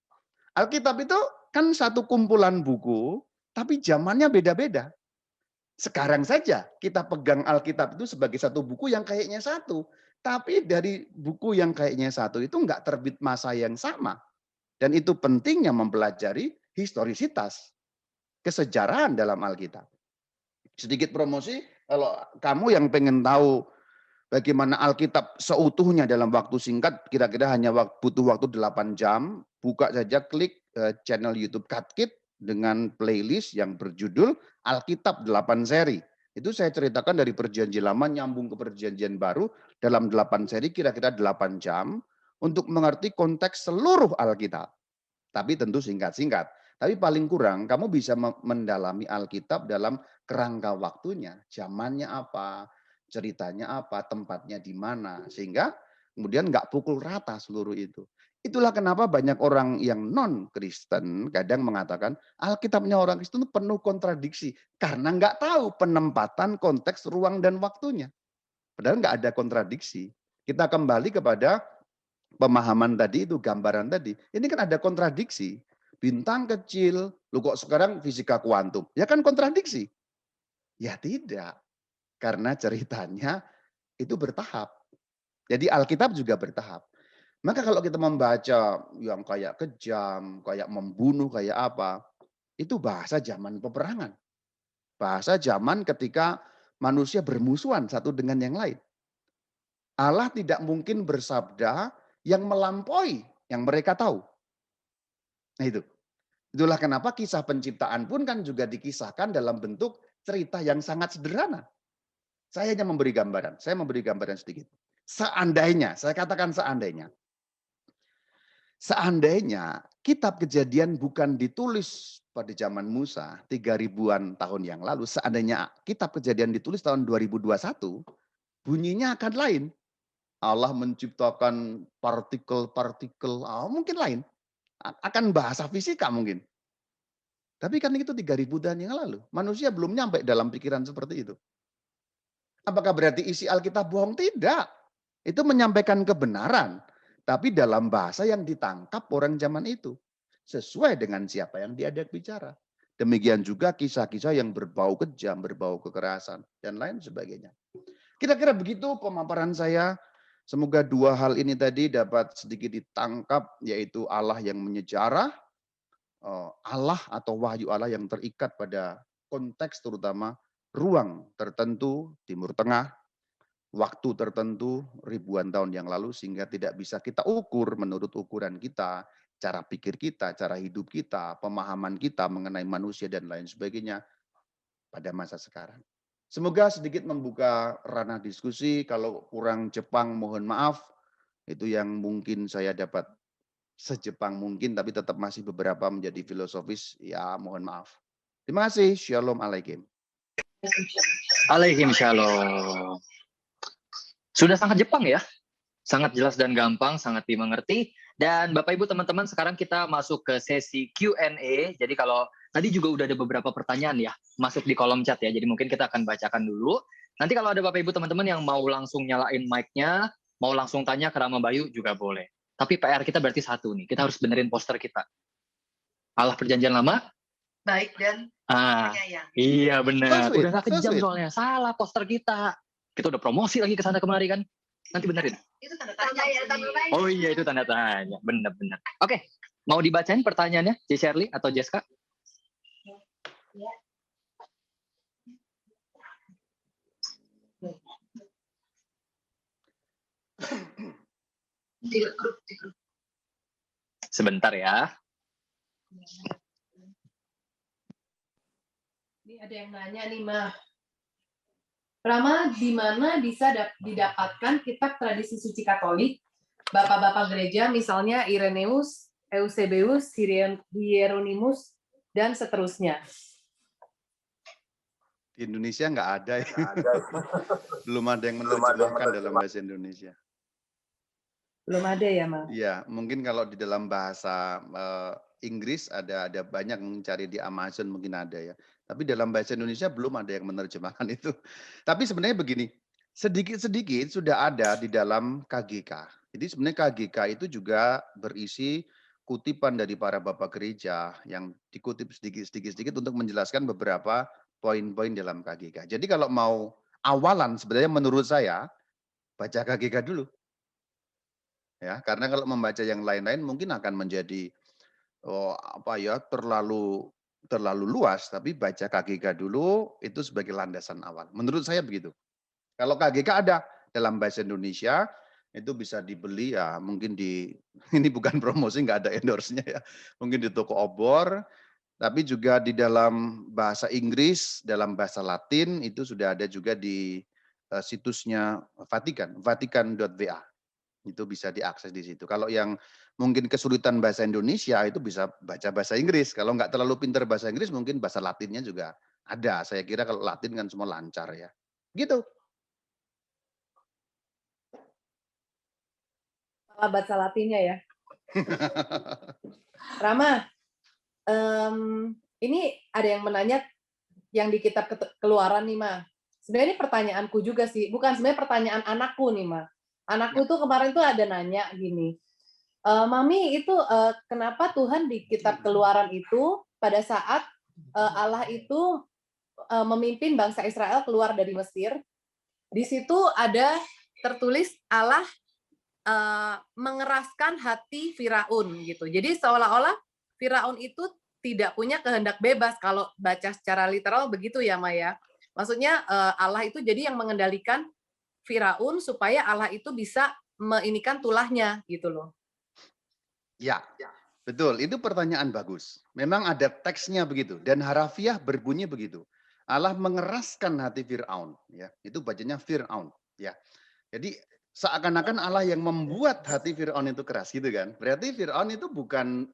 Alkitab itu kan satu kumpulan buku, tapi zamannya beda-beda. Sekarang saja kita pegang Alkitab itu sebagai satu buku yang kayaknya satu. Tapi dari buku yang kayaknya satu itu enggak terbit masa yang sama. Dan itu pentingnya mempelajari historisitas, kesejarahan dalam Alkitab. Sedikit promosi, kalau kamu yang pengen tahu bagaimana Alkitab seutuhnya dalam waktu singkat, kira-kira hanya butuh waktu 8 jam, buka saja klik channel YouTube Katkit dengan playlist yang berjudul Alkitab 8 seri. Itu saya ceritakan dari perjanjian lama nyambung ke perjanjian baru dalam 8 seri kira-kira 8 jam untuk mengerti konteks seluruh Alkitab. Tapi tentu singkat-singkat. Tapi paling kurang kamu bisa mendalami Alkitab dalam kerangka waktunya, zamannya apa, ceritanya apa, tempatnya di mana, sehingga kemudian nggak pukul rata seluruh itu. Itulah kenapa banyak orang yang non-Kristen kadang mengatakan Alkitabnya orang Kristen itu penuh kontradiksi karena nggak tahu penempatan konteks ruang dan waktunya. Padahal nggak ada kontradiksi. Kita kembali kepada pemahaman tadi itu, gambaran tadi. Ini kan ada kontradiksi. Bintang kecil, lu kok sekarang fisika kuantum? Ya kan kontradiksi. Ya tidak. Karena ceritanya itu bertahap. Jadi Alkitab juga bertahap. Maka kalau kita membaca yang kayak kejam, kayak membunuh, kayak apa, itu bahasa zaman peperangan. Bahasa zaman ketika manusia bermusuhan satu dengan yang lain. Allah tidak mungkin bersabda yang melampaui yang mereka tahu. Nah itu. Itulah kenapa kisah penciptaan pun kan juga dikisahkan dalam bentuk cerita yang sangat sederhana. Saya hanya memberi gambaran. Saya memberi gambaran sedikit. Seandainya, saya katakan seandainya. Seandainya kitab Kejadian bukan ditulis pada zaman Musa 3000-an tahun yang lalu, seandainya kitab Kejadian ditulis tahun 2021, bunyinya akan lain. Allah menciptakan partikel-partikel, mungkin lain. Akan bahasa fisika mungkin. Tapi kan itu 3000 tahun yang lalu. Manusia belum nyampe dalam pikiran seperti itu. Apakah berarti isi Alkitab bohong? Tidak. Itu menyampaikan kebenaran. Tapi dalam bahasa yang ditangkap orang zaman itu. Sesuai dengan siapa yang diajak bicara. Demikian juga kisah-kisah yang berbau kejam, berbau kekerasan, dan lain sebagainya. Kira-kira begitu pemaparan saya. Semoga dua hal ini tadi dapat sedikit ditangkap, yaitu Allah yang menyejarah, Allah atau wahyu Allah yang terikat pada konteks terutama ruang tertentu, Timur Tengah, waktu tertentu ribuan tahun yang lalu sehingga tidak bisa kita ukur menurut ukuran kita, cara pikir kita, cara hidup kita, pemahaman kita mengenai manusia dan lain sebagainya pada masa sekarang. Semoga sedikit membuka ranah diskusi. Kalau kurang Jepang mohon maaf. Itu yang mungkin saya dapat sejepang mungkin tapi tetap masih beberapa menjadi filosofis. Ya mohon maaf. Terima kasih. Shalom alaikum. Alaikum shalom. Sudah sangat Jepang ya, sangat jelas dan gampang, sangat dimengerti. Dan Bapak Ibu teman-teman, sekarang kita masuk ke sesi Q&A. Jadi kalau tadi juga udah ada beberapa pertanyaan ya, masuk di kolom chat ya. Jadi mungkin kita akan bacakan dulu. Nanti kalau ada Bapak Ibu teman-teman yang mau langsung nyalain mic-nya, mau langsung tanya ke Rama Bayu juga boleh. Tapi PR kita berarti satu nih, kita harus benerin poster kita. Allah Perjanjian Lama, Baik dan penyayang. iya benar. So sweet, Udah gak kejam so sweet. soalnya, salah poster kita. Kita udah promosi lagi ke sana kemari kan. Nanti benerin. Itu tanda tanya ya, tanda tanya. Oh iya itu tanda tanya, benar-benar. Oke, mau dibacain pertanyaannya, J. Shirley atau Jessica? Sebentar ya. Ini ada yang nanya nih, Mah. Rama, di mana bisa didapatkan kitab tradisi suci Katolik, bapak-bapak gereja, misalnya Irenaeus, Eusebius, Hieronymus, dan seterusnya? Di Indonesia nggak ada ya. Belum ada yang menerjemahkan dalam bahasa Indonesia. Belum ada ya, Mah? Iya, mungkin kalau di dalam bahasa Inggris ada banyak mencari di Amazon mungkin ada ya. Tapi dalam bahasa Indonesia belum ada yang menerjemahkan itu. Tapi sebenarnya begini, Sedikit-sedikit sudah ada di dalam KGK. Jadi sebenarnya KGK itu juga berisi kutipan dari para bapak gereja yang dikutip sedikit untuk menjelaskan beberapa poin-poin dalam KGK. Jadi kalau mau awalan sebenarnya menurut saya baca KGK dulu. Ya, karena kalau membaca yang lain-lain mungkin akan menjadi terlalu luas, tapi baca KGK dulu itu sebagai landasan awal. Menurut saya begitu. Kalau KGK ada dalam bahasa Indonesia, itu bisa dibeli ya mungkin ini bukan promosi, nggak ada endorse-nya ya. Mungkin di toko obor, tapi juga di dalam bahasa Inggris, dalam bahasa Latin, itu sudah ada juga di situsnya Vatikan, vatikan.va. Itu bisa diakses di situ. Kalau yang mungkin kesulitan bahasa Indonesia, itu bisa baca bahasa Inggris. Kalau nggak terlalu pintar bahasa Inggris, mungkin bahasa Latinnya juga ada. Saya kira kalau Latin kan semua lancar ya. Gitu. Bahasa Latinnya ya. Rama, ini ada yang menanya yang di kitab Keluaran nih, Ma. Sebenarnya ini pertanyaanku juga sih. Bukan sebenarnya pertanyaan anakku nih, Ma. Anakku tuh kemarin tuh ada nanya gini. Mami, itu kenapa Tuhan di kitab Keluaran itu pada saat Allah itu memimpin bangsa Israel keluar dari Mesir, di situ ada tertulis Allah mengeraskan hati Firaun gitu. Jadi seolah-olah Firaun itu tidak punya kehendak bebas kalau baca secara literal begitu ya Maya. Maksudnya Allah itu jadi yang mengendalikan Firaun supaya Allah itu bisa meinikan tulahnya gitu loh. Ya, betul. Itu pertanyaan bagus. Memang ada teksnya begitu dan harafiah berbunyi begitu. Allah mengeraskan hati Firaun, ya. Itu bacanya Firaun, ya. Jadi seakan-akan Allah yang membuat hati Firaun itu keras gitu kan. Berarti Firaun itu bukan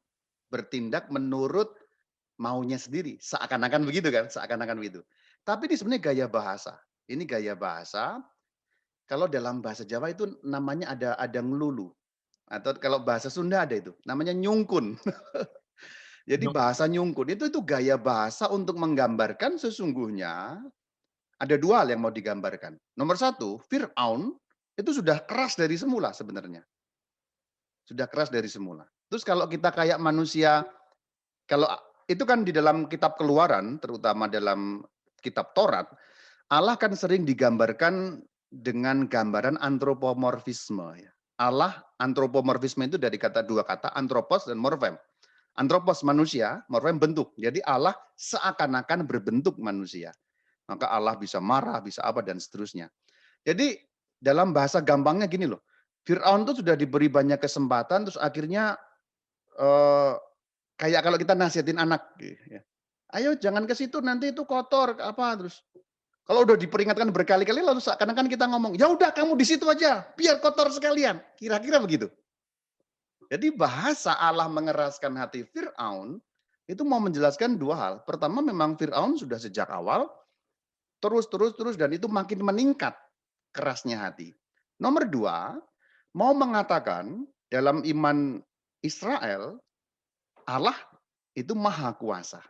bertindak menurut maunya sendiri. Seakan-akan begitu kan, seakan-akan begitu. Tapi ini sebenarnya gaya bahasa. Ini gaya bahasa. Kalau dalam bahasa Jawa itu namanya ada ngelulu. Atau kalau bahasa Sunda ada itu, namanya nyungkun. Jadi bahasa nyungkun itu gaya bahasa untuk menggambarkan sesungguhnya ada dua hal yang mau digambarkan. Nomor satu, Fir'aun itu sudah keras dari semula sebenarnya. Sudah keras dari semula. Terus kalau kita kayak manusia, kalau itu kan di dalam kitab Keluaran, terutama dalam kitab Taurat, Allah kan sering digambarkan dengan gambaran antropomorfisme. Allah, antropomorfisme itu dari dua kata, antropos dan morfem. Antropos manusia, morfem bentuk. Jadi Allah seakan-akan berbentuk manusia. Maka Allah bisa marah, bisa apa, dan seterusnya. Jadi dalam bahasa gampangnya gini loh, Fir'aun itu sudah diberi banyak kesempatan, terus akhirnya kayak kalau kita nasihatin anak, ya. Ayo jangan ke situ, nanti itu kotor, apa terus. Kalau udah diperingatkan berkali-kali, lalu seakan-akan kita ngomong, ya udah kamu di situ aja, biar kotor sekalian. Kira-kira begitu. Jadi bahasa Allah mengeraskan hati Fir'aun, itu mau menjelaskan dua hal. Pertama memang Fir'aun sudah sejak awal, terus, dan itu makin meningkat kerasnya hati. Nomor dua, mau mengatakan dalam iman Israel, Allah itu maha kuasa.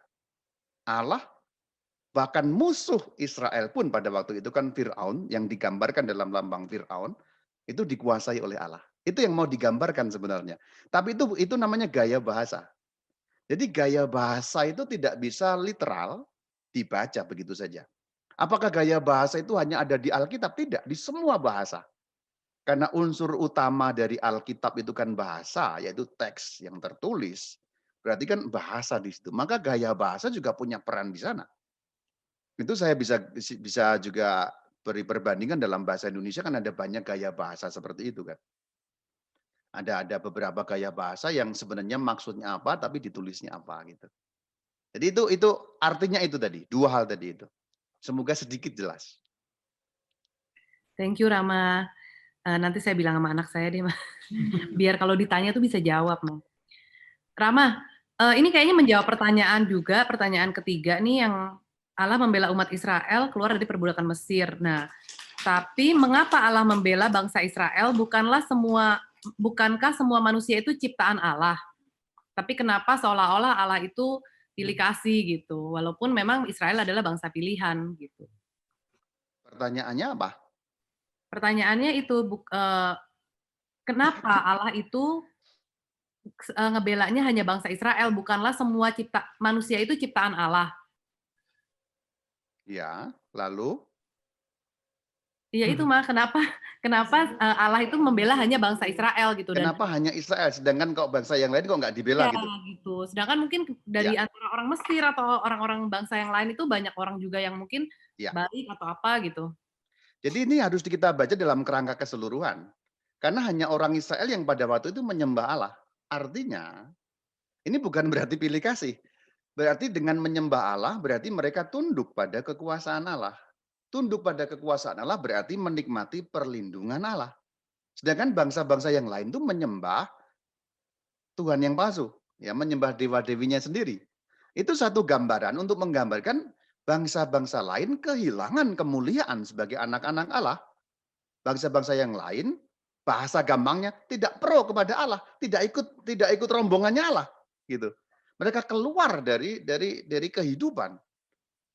Allah bahkan musuh Israel pun pada waktu itu kan Fir'aun, yang digambarkan dalam lambang Fir'aun, itu dikuasai oleh Allah. Itu yang mau digambarkan sebenarnya. Tapi itu namanya gaya bahasa. Jadi gaya bahasa itu tidak bisa literal dibaca begitu saja. Apakah gaya bahasa itu hanya ada di Alkitab? Tidak, di semua bahasa. Karena unsur utama dari Alkitab itu kan bahasa, yaitu teks yang tertulis. Berarti kan bahasa di situ. Maka gaya bahasa juga punya peran di sana. Itu saya bisa juga beri perbandingan dalam bahasa Indonesia kan ada banyak gaya bahasa seperti itu kan. Ada beberapa gaya bahasa yang sebenarnya maksudnya apa tapi ditulisnya apa gitu. Jadi itu artinya itu tadi, dua hal tadi itu. Semoga sedikit jelas. Thank you Rama. Nanti saya bilang sama anak saya deh, Ma. Biar kalau ditanya tuh bisa jawab, Ma. Rama, ini kayaknya menjawab pertanyaan juga, pertanyaan ketiga nih yang Allah membela umat Israel keluar dari perbudakan Mesir. Nah, tapi mengapa Allah membela bangsa Israel? Bukankah semua manusia itu ciptaan Allah? Tapi kenapa seolah-olah Allah itu pilih kasih gitu, walaupun memang Israel adalah bangsa pilihan gitu. Pertanyaannya apa? Pertanyaannya itu kenapa Allah itu ngebelanya hanya bangsa Israel, bukanlah semua manusia itu ciptaan Allah. Ya, lalu Iya itu mah kenapa Allah itu membela hanya bangsa Israel gitu dan kenapa hanya Israel, sedangkan kok bangsa yang lain kok nggak dibela ya gitu? gitu. Sedangkan mungkin dari Ya, antara orang Mesir atau orang-orang bangsa yang lain itu banyak orang juga yang mungkin ya. baik atau apa gitu. Jadi ini harus kita baca dalam kerangka keseluruhan. Karena hanya orang Israel yang pada waktu itu menyembah Allah. Artinya, ini bukan berarti pilih kasih. Berarti dengan menyembah Allah, berarti mereka tunduk pada kekuasaan Allah. Tunduk pada kekuasaan Allah berarti menikmati perlindungan Allah. Sedangkan bangsa-bangsa yang lain itu menyembah Tuhan yang palsu, ya, menyembah dewa-dewinya sendiri. Itu satu gambaran untuk menggambarkan bangsa-bangsa lain kehilangan kemuliaan sebagai anak-anak Allah. Bangsa-bangsa yang lain, bahasa gampangnya tidak pro kepada Allah, tidak ikut rombongannya Allah, gitu. Mereka keluar dari kehidupan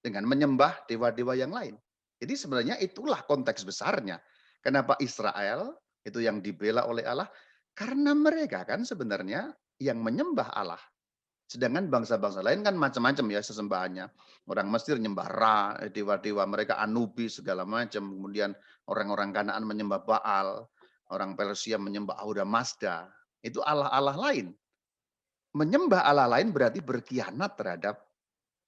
dengan menyembah dewa-dewa yang lain. Jadi sebenarnya itulah konteks besarnya. Kenapa Israel itu yang dibela oleh Allah? Karena mereka kan sebenarnya yang menyembah Allah. Sedangkan bangsa-bangsa lain kan macam-macam ya sesembahannya. Orang Mesir nyembah Ra, dewa-dewa mereka Anubis segala macam. Kemudian orang-orang Kanaan menyembah Baal, orang Persia menyembah Ahura Mazda. Itu Allah-Allah lain. Menyembah Allah lain berarti berkhianat terhadap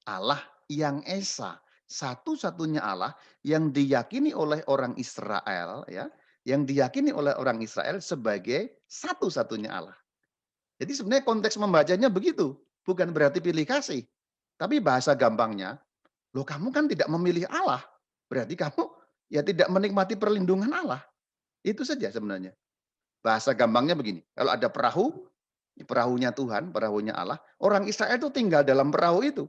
Allah yang esa. Satu-satunya Allah yang diyakini oleh orang Israel, ya, yang diyakini oleh orang Israel sebagai satu-satunya Allah. Jadi sebenarnya konteks membacanya begitu, bukan berarti pilih kasih. Tapi bahasa gampangnya, loh kamu kan tidak memilih Allah, berarti kamu ya tidak menikmati perlindungan Allah. Itu saja sebenarnya. Bahasa gampangnya begini, kalau ada perahu, perahunya Tuhan, perahunya Allah, orang Israel itu tinggal dalam perahu itu.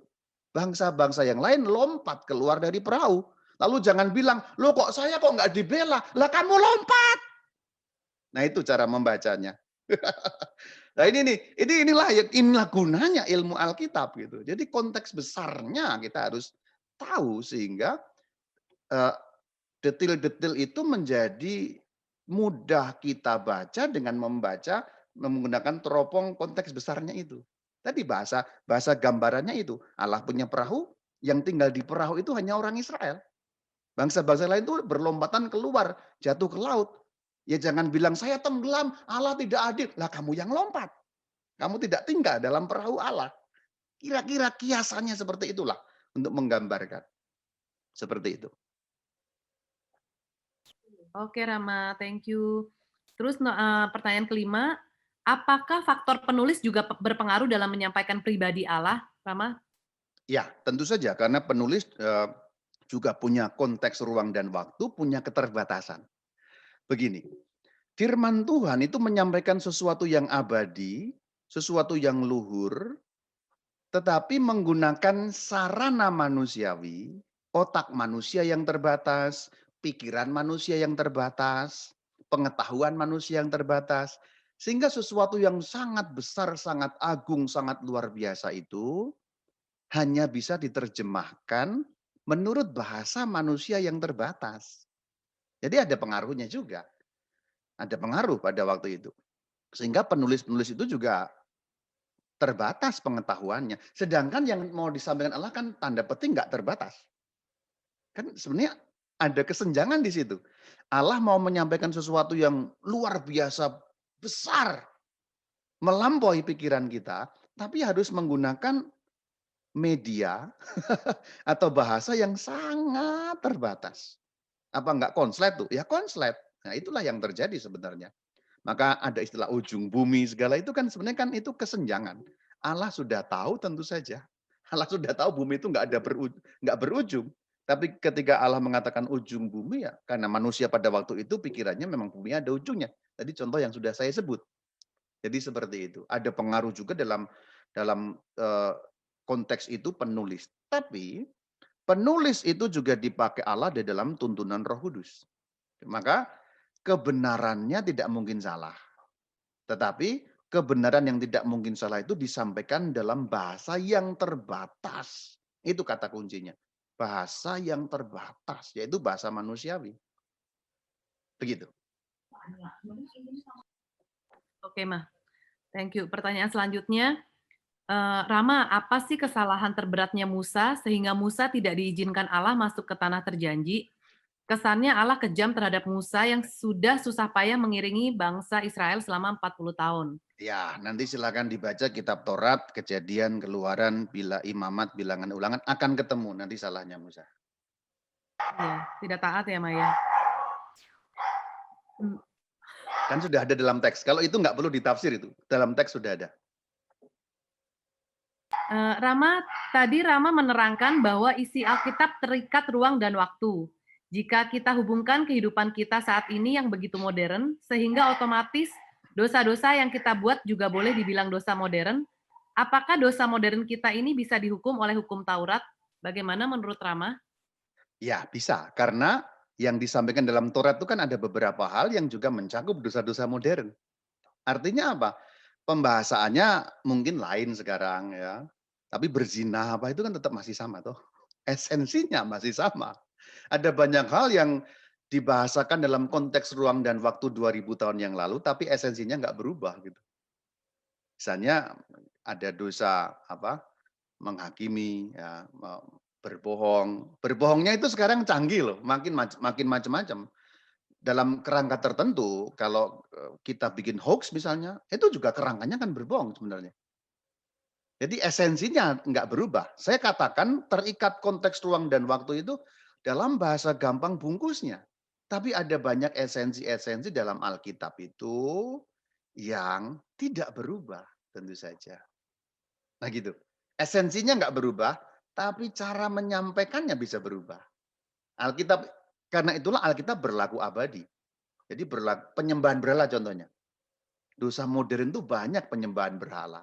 Bangsa-bangsa yang lain lompat keluar dari perahu. Lalu jangan bilang, loh kok saya kok nggak dibela? Lah kamu lompat. Nah itu cara membacanya. Nah inilah gunanya ilmu Alkitab gitu. Jadi konteks besarnya kita harus tahu sehingga detil-detil itu menjadi mudah kita baca dengan membaca menggunakan teropong konteks besarnya itu. Tadi bahasa gambarannya itu Allah punya perahu, yang tinggal di perahu itu hanya orang Israel. Bangsa-bangsa lain itu berlompatan keluar, jatuh ke laut. Ya jangan bilang saya tenggelam, Allah tidak adil. Lah kamu yang lompat. Kamu tidak tinggal dalam perahu Allah. Kira-kira kiasannya seperti itulah untuk menggambarkan. Seperti itu. Oke Rama, thank you. Terus pertanyaan kelima, apakah faktor penulis juga berpengaruh dalam menyampaikan pribadi Allah, Rama? Ya, tentu saja karena penulis juga punya konteks ruang dan waktu, punya keterbatasan. Begini, firman Tuhan itu menyampaikan sesuatu yang abadi, sesuatu yang luhur, tetapi menggunakan sarana manusiawi, otak manusia yang terbatas, pikiran manusia yang terbatas, pengetahuan manusia yang terbatas, sehingga sesuatu yang sangat besar, sangat agung, sangat luar biasa itu hanya bisa diterjemahkan menurut bahasa manusia yang terbatas. Jadi ada pengaruhnya juga. Ada pengaruh pada waktu itu. Sehingga penulis-penulis itu juga terbatas pengetahuannya. Sedangkan yang mau disampaikan Allah kan tanda petik nggak terbatas. Kan sebenarnya ada kesenjangan di situ. Allah mau menyampaikan sesuatu yang luar biasa besar, melampaui pikiran kita, tapi harus menggunakan media atau bahasa yang sangat terbatas. Apa enggak konslet tuh? Ya konslet. Nah itulah yang terjadi sebenarnya. Maka ada istilah ujung bumi segala itu kan sebenarnya kan itu kesenjangan. Allah sudah tahu tentu saja. Allah sudah tahu bumi itu enggak berujung. Tapi ketika Allah mengatakan ujung bumi ya karena manusia pada waktu itu pikirannya memang bumi ada ujungnya. Tadi contoh yang sudah saya sebut. Jadi seperti itu. Ada pengaruh juga dalam konteks itu penulis. Tapi penulis itu juga dipakai Allah di dalam tuntunan Roh Kudus. Maka kebenarannya tidak mungkin salah. Tetapi kebenaran yang tidak mungkin salah itu disampaikan dalam bahasa yang terbatas. Itu kata kuncinya. Bahasa yang terbatas, yaitu bahasa manusiawi. Begitu. Oke, Mah. Thank you. Pertanyaan selanjutnya, Rama, apa sih kesalahan terberatnya Musa sehingga Musa tidak diizinkan Allah masuk ke tanah terjanji? Kesannya Allah kejam terhadap Musa yang sudah susah payah mengiringi bangsa Israel selama 40 tahun. Ya, nanti silakan dibaca kitab Taurat, Kejadian, Keluaran, Imamat, Bilangan, Ulangan, akan ketemu nanti salahnya Musa. Ya, tidak taat ya, Maya. Kan sudah ada dalam teks. Kalau itu nggak perlu ditafsir itu. Dalam teks sudah ada. Rama, tadi Rama menerangkan bahwa isi Alkitab terikat ruang dan waktu. Jika kita hubungkan kehidupan kita saat ini yang begitu modern, sehingga otomatis dosa-dosa yang kita buat juga boleh dibilang dosa modern, apakah dosa modern kita ini bisa dihukum oleh hukum Taurat? Bagaimana menurut Rama? Ya, bisa. Karena yang disampaikan dalam Taurat itu kan ada beberapa hal yang juga mencakup dosa-dosa modern. Artinya apa? Pembahasannya mungkin lain sekarang ya. Tapi berzina apa itu kan tetap masih sama toh. Esensinya masih sama. Ada banyak hal yang dibahasakan dalam konteks ruang dan waktu 2000 tahun yang lalu, tapi esensinya nggak berubah gitu. Misalnya ada dosa apa? Menghakimi, ya, berbohong. Berbohongnya itu sekarang canggih loh, makin macam-macam. Dalam kerangka tertentu, kalau kita bikin hoax misalnya, itu juga kerangkanya kan berbohong sebenarnya. Jadi esensinya nggak berubah. Saya katakan terikat konteks ruang dan waktu itu dalam bahasa gampang bungkusnya. Tapi ada banyak esensi-esensi dalam Alkitab itu yang tidak berubah tentu saja. Nah gitu. Esensinya nggak berubah, tapi cara menyampaikannya bisa berubah. Alkitab, karena itulah Alkitab berlaku abadi. Jadi penyembahan berhala contohnya. Dosa modern itu banyak penyembahan berhala.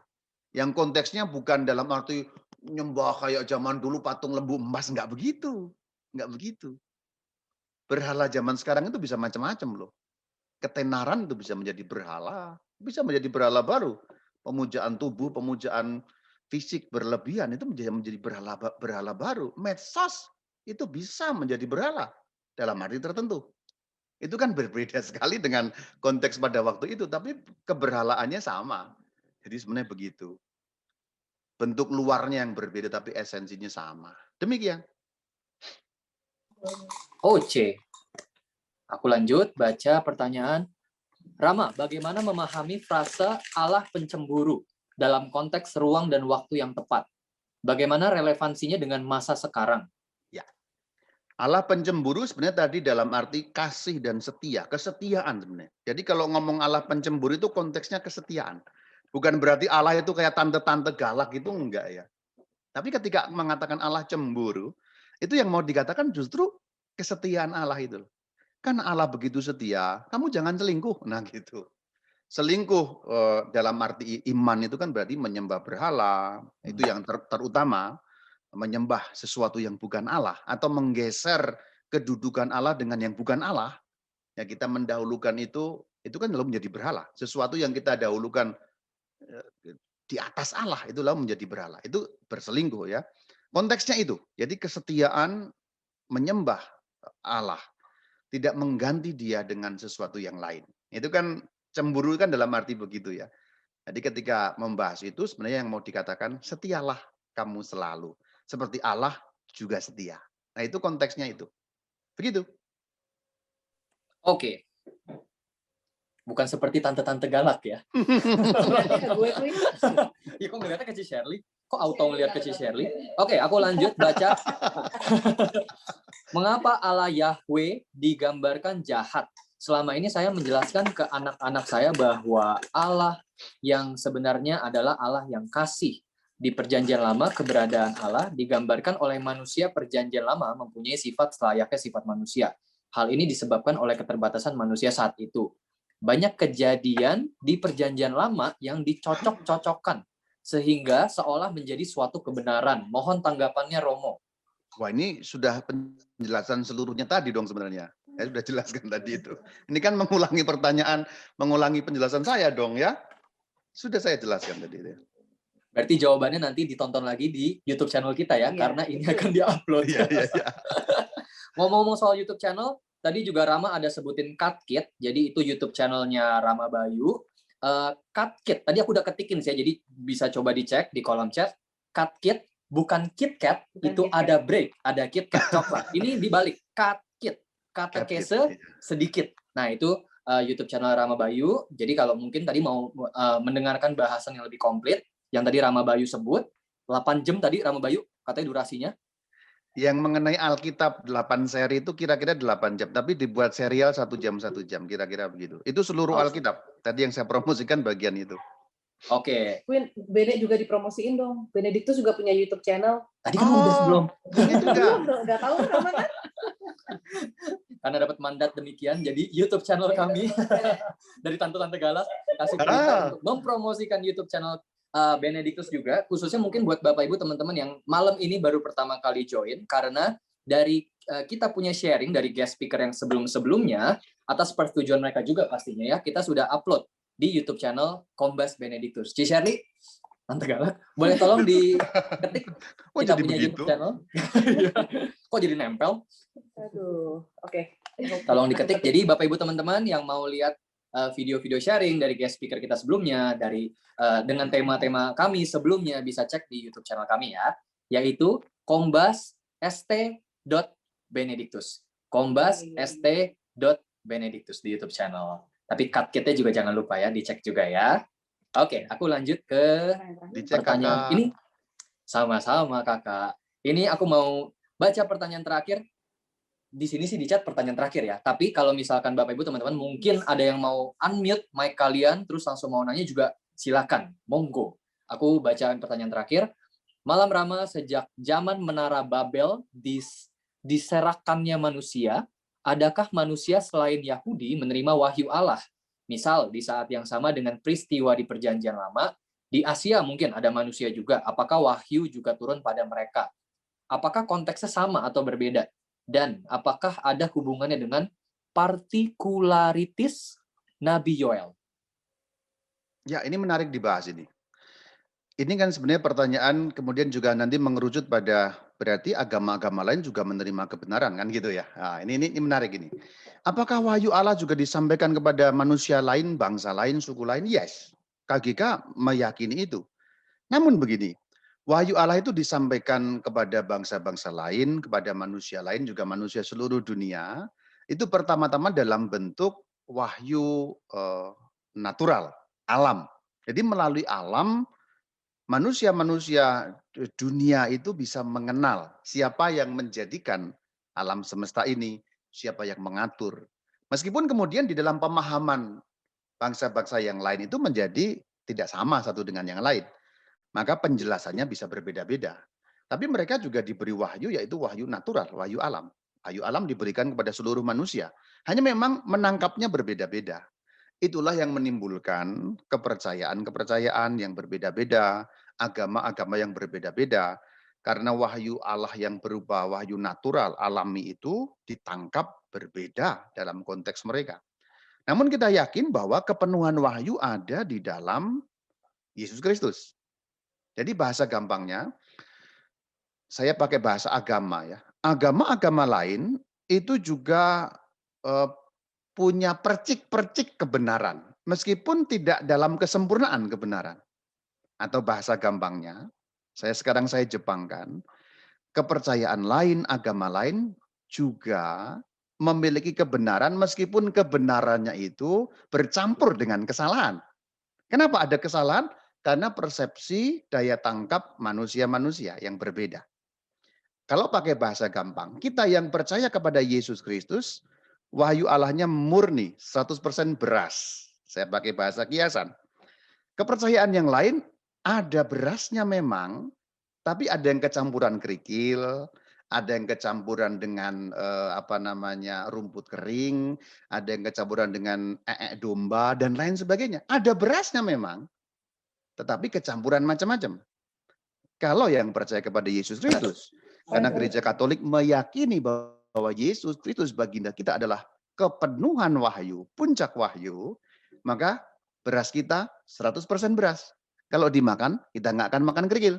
Yang konteksnya bukan dalam arti nyembah kayak zaman dulu patung lembu emas, nggak begitu. Nggak begitu. Berhala zaman sekarang itu bisa macam-macam loh. Ketenaran itu bisa menjadi berhala baru. Pemujaan tubuh, pemujaan fisik berlebihan itu menjadi berhala baru. Medsos itu bisa menjadi berhala dalam arti tertentu. Itu kan berbeda sekali dengan konteks pada waktu itu, tapi keberhalaannya sama. Jadi sebenarnya begitu. Bentuk luarnya yang berbeda, tapi esensinya sama. Demikian. Oke. Aku lanjut baca pertanyaan. Rama, bagaimana memahami frase Allah pencemburu dalam konteks ruang dan waktu yang tepat? Bagaimana relevansinya dengan masa sekarang? Ya. Allah pencemburu sebenarnya tadi dalam arti kasih dan setia, kesetiaan sebenarnya. Jadi kalau ngomong Allah pencemburu itu konteksnya kesetiaan. Bukan berarti Allah itu kayak tante-tante galak gitu, enggak ya. Tapi ketika mengatakan Allah cemburu, itu yang mau dikatakan justru kesetiaan Allah itu. Kan Allah begitu setia, kamu jangan selingkuh. Nah gitu. Selingkuh dalam arti iman itu kan berarti menyembah berhala. Itu yang terutama, menyembah sesuatu yang bukan Allah. Atau menggeser kedudukan Allah dengan yang bukan Allah. Ya kita mendahulukan itu kan lalu menjadi berhala. Sesuatu yang kita dahulukan di atas Allah itulah menjadi berhala. Itu berselingkuh ya. Konteksnya itu. Jadi kesetiaan menyembah Allah, tidak mengganti dia dengan sesuatu yang lain. Itu kan cemburu kan dalam arti begitu ya. Jadi ketika membahas itu sebenarnya yang mau dikatakan setialah kamu selalu. Seperti Allah juga setia. Nah itu konteksnya itu. Begitu. Oke. Bukan seperti tante-tante galak ya. Ya kok ngeliatnya ke Ci Shirley? Kok auto ngeliat ke Ci Shirley? Oke, aku lanjut baca. Mengapa Allah Yahweh digambarkan jahat? Selama ini saya menjelaskan ke anak-anak saya bahwa Allah yang sebenarnya adalah Allah yang kasih. Di Perjanjian Lama, keberadaan Allah digambarkan oleh manusia. Perjanjian Lama mempunyai sifat selayaknya sifat manusia. Hal ini disebabkan oleh keterbatasan manusia saat itu. Banyak kejadian di Perjanjian Lama yang dicocok-cocokkan sehingga seolah menjadi suatu kebenaran. Mohon tanggapannya Romo. Wah ini sudah penjelasan seluruhnya tadi dong sebenarnya. Saya sudah jelaskan tadi itu. Ini kan mengulangi pertanyaan, mengulangi penjelasan saya dong ya. Sudah saya jelaskan tadi itu. Berarti jawabannya nanti ditonton lagi di YouTube channel kita ya, karena ini akan diupload. Iya. Ngomong-ngomong soal YouTube channel, tadi juga Rama ada sebutin Katkit, jadi itu YouTube channelnya Rama Bayu. Katkit, tadi aku udah ketikin sih, jadi bisa coba dicek di kolom chat. Katkit, bukan KitKat, Bukan itu KitKat. ada break, ada KitKat coklat. Ini dibalik, Katkit, kata Katkit, kese iya. sedikit. Nah itu YouTube channel Rama Bayu. Jadi kalau mungkin tadi mau mendengarkan bahasan yang lebih komplit, yang tadi Rama Bayu sebut, 8 jam tadi Rama Bayu katanya durasinya. Yang mengenai Alkitab 8 seri itu kira-kira 8 jam, tapi dibuat serial 1 jam kira-kira begitu. Itu seluruh Oh. Alkitab. Tadi yang saya promosikan bagian itu. Oke. Queen, Bene juga dipromosiin dong. Benediktus juga punya YouTube channel. Tadi kan udah sebelum. Ini juga. Belum dong, nggak tahu Rama kan? Karena dapat mandat demikian, jadi YouTube channel kami dari Tante-Tante Galas kasih perintah untuk mempromosikan YouTube channel Benediktus juga, khususnya mungkin buat Bapak Ibu teman-teman yang malam ini baru pertama kali join, karena dari kita punya sharing dari guest speaker yang sebelum-sebelumnya, atas persetujuan mereka juga pastinya ya, kita sudah upload di YouTube channel Kombas Benediktus. Ci Shirley, Tante Galas, boleh tolong diketik Oh, kita jadi punya begitu? YouTube channel. Kok jadi nempel? Aduh, oke. Tolong diketik. Jadi Bapak Ibu teman-teman yang mau lihat video-video sharing dari guest speaker kita sebelumnya, dari dengan tema-tema kami sebelumnya, bisa cek di YouTube channel kami ya, yaitu Kombas st.benedictus. Kombas st.benedictus di YouTube channel. Tapi Katkitnya juga jangan lupa ya, dicek juga ya. Oke, aku lanjut ke Dicek pertanyaan. Kakak. Ini sama-sama Kakak. Ini aku mau baca pertanyaan terakhir. Di sini sih di chat pertanyaan terakhir ya. Tapi kalau misalkan Bapak Ibu teman-teman mungkin ada yang mau unmute mic kalian terus langsung mau nanya juga silakan. Monggo. Aku bacaan pertanyaan terakhir. Malam Rama, sejak zaman Menara Babel diserahkannya manusia, adakah manusia selain Yahudi menerima wahyu Allah? Misal di saat yang sama dengan peristiwa di Perjanjian Lama, di Asia mungkin ada manusia juga. Apakah wahyu juga turun pada mereka? Apakah konteksnya sama atau berbeda? Dan apakah ada hubungannya dengan partikularitis Nabi Yoel? Ya, ini menarik dibahas ini. Ini kan sebenarnya pertanyaan kemudian juga nanti mengerucut pada berarti agama-agama lain juga menerima kebenaran kan gitu ya. Nah, ini menarik ini. Apakah wahyu Allah juga disampaikan kepada manusia lain, bangsa lain, suku lain? Yes. KGK meyakini itu. Namun begini, wahyu Allah itu disampaikan kepada bangsa-bangsa lain, kepada manusia lain, juga manusia seluruh dunia. Itu pertama-tama dalam bentuk wahyu natural, alam. Jadi melalui alam, manusia-manusia dunia itu bisa mengenal siapa yang menjadikan alam semesta ini, siapa yang mengatur. Meskipun kemudian di dalam pemahaman bangsa-bangsa yang lain itu menjadi tidak sama satu dengan yang lain. Maka penjelasannya bisa berbeda-beda. Tapi mereka juga diberi wahyu, yaitu wahyu natural, wahyu alam. Wahyu alam diberikan kepada seluruh manusia. Hanya memang menangkapnya berbeda-beda. Itulah yang menimbulkan kepercayaan-kepercayaan yang berbeda-beda, agama-agama yang berbeda-beda. Karena wahyu Allah yang berupa wahyu natural, alami itu ditangkap berbeda dalam konteks mereka. Namun kita yakin bahwa kepenuhan wahyu ada di dalam Yesus Kristus. Jadi bahasa gampangnya, saya pakai bahasa agama ya. Agama-agama lain itu juga punya percik-percik kebenaran, meskipun tidak dalam kesempurnaan kebenaran. Atau bahasa gampangnya, saya Jepangkan, kepercayaan lain, agama lain juga memiliki kebenaran meskipun kebenarannya itu bercampur dengan kesalahan. Kenapa ada kesalahan? Karena persepsi daya tangkap manusia-manusia yang berbeda. Kalau pakai bahasa gampang, kita yang percaya kepada Yesus Kristus, wahyu Allahnya murni, 100% beras. Saya pakai bahasa kiasan. Kepercayaan yang lain, ada berasnya memang, tapi ada yang kecampuran kerikil, ada yang kecampuran dengan rumput kering, ada yang kecampuran dengan domba, dan lain sebagainya. Ada berasnya memang, tetapi kecampuran macam-macam. Kalau yang percaya kepada Yesus Kristus, karena Gereja Katolik meyakini bahwa Yesus Kristus baginda kita adalah kepenuhan wahyu, puncak wahyu, maka beras kita 100% beras. Kalau dimakan, kita nggak akan makan kerikil.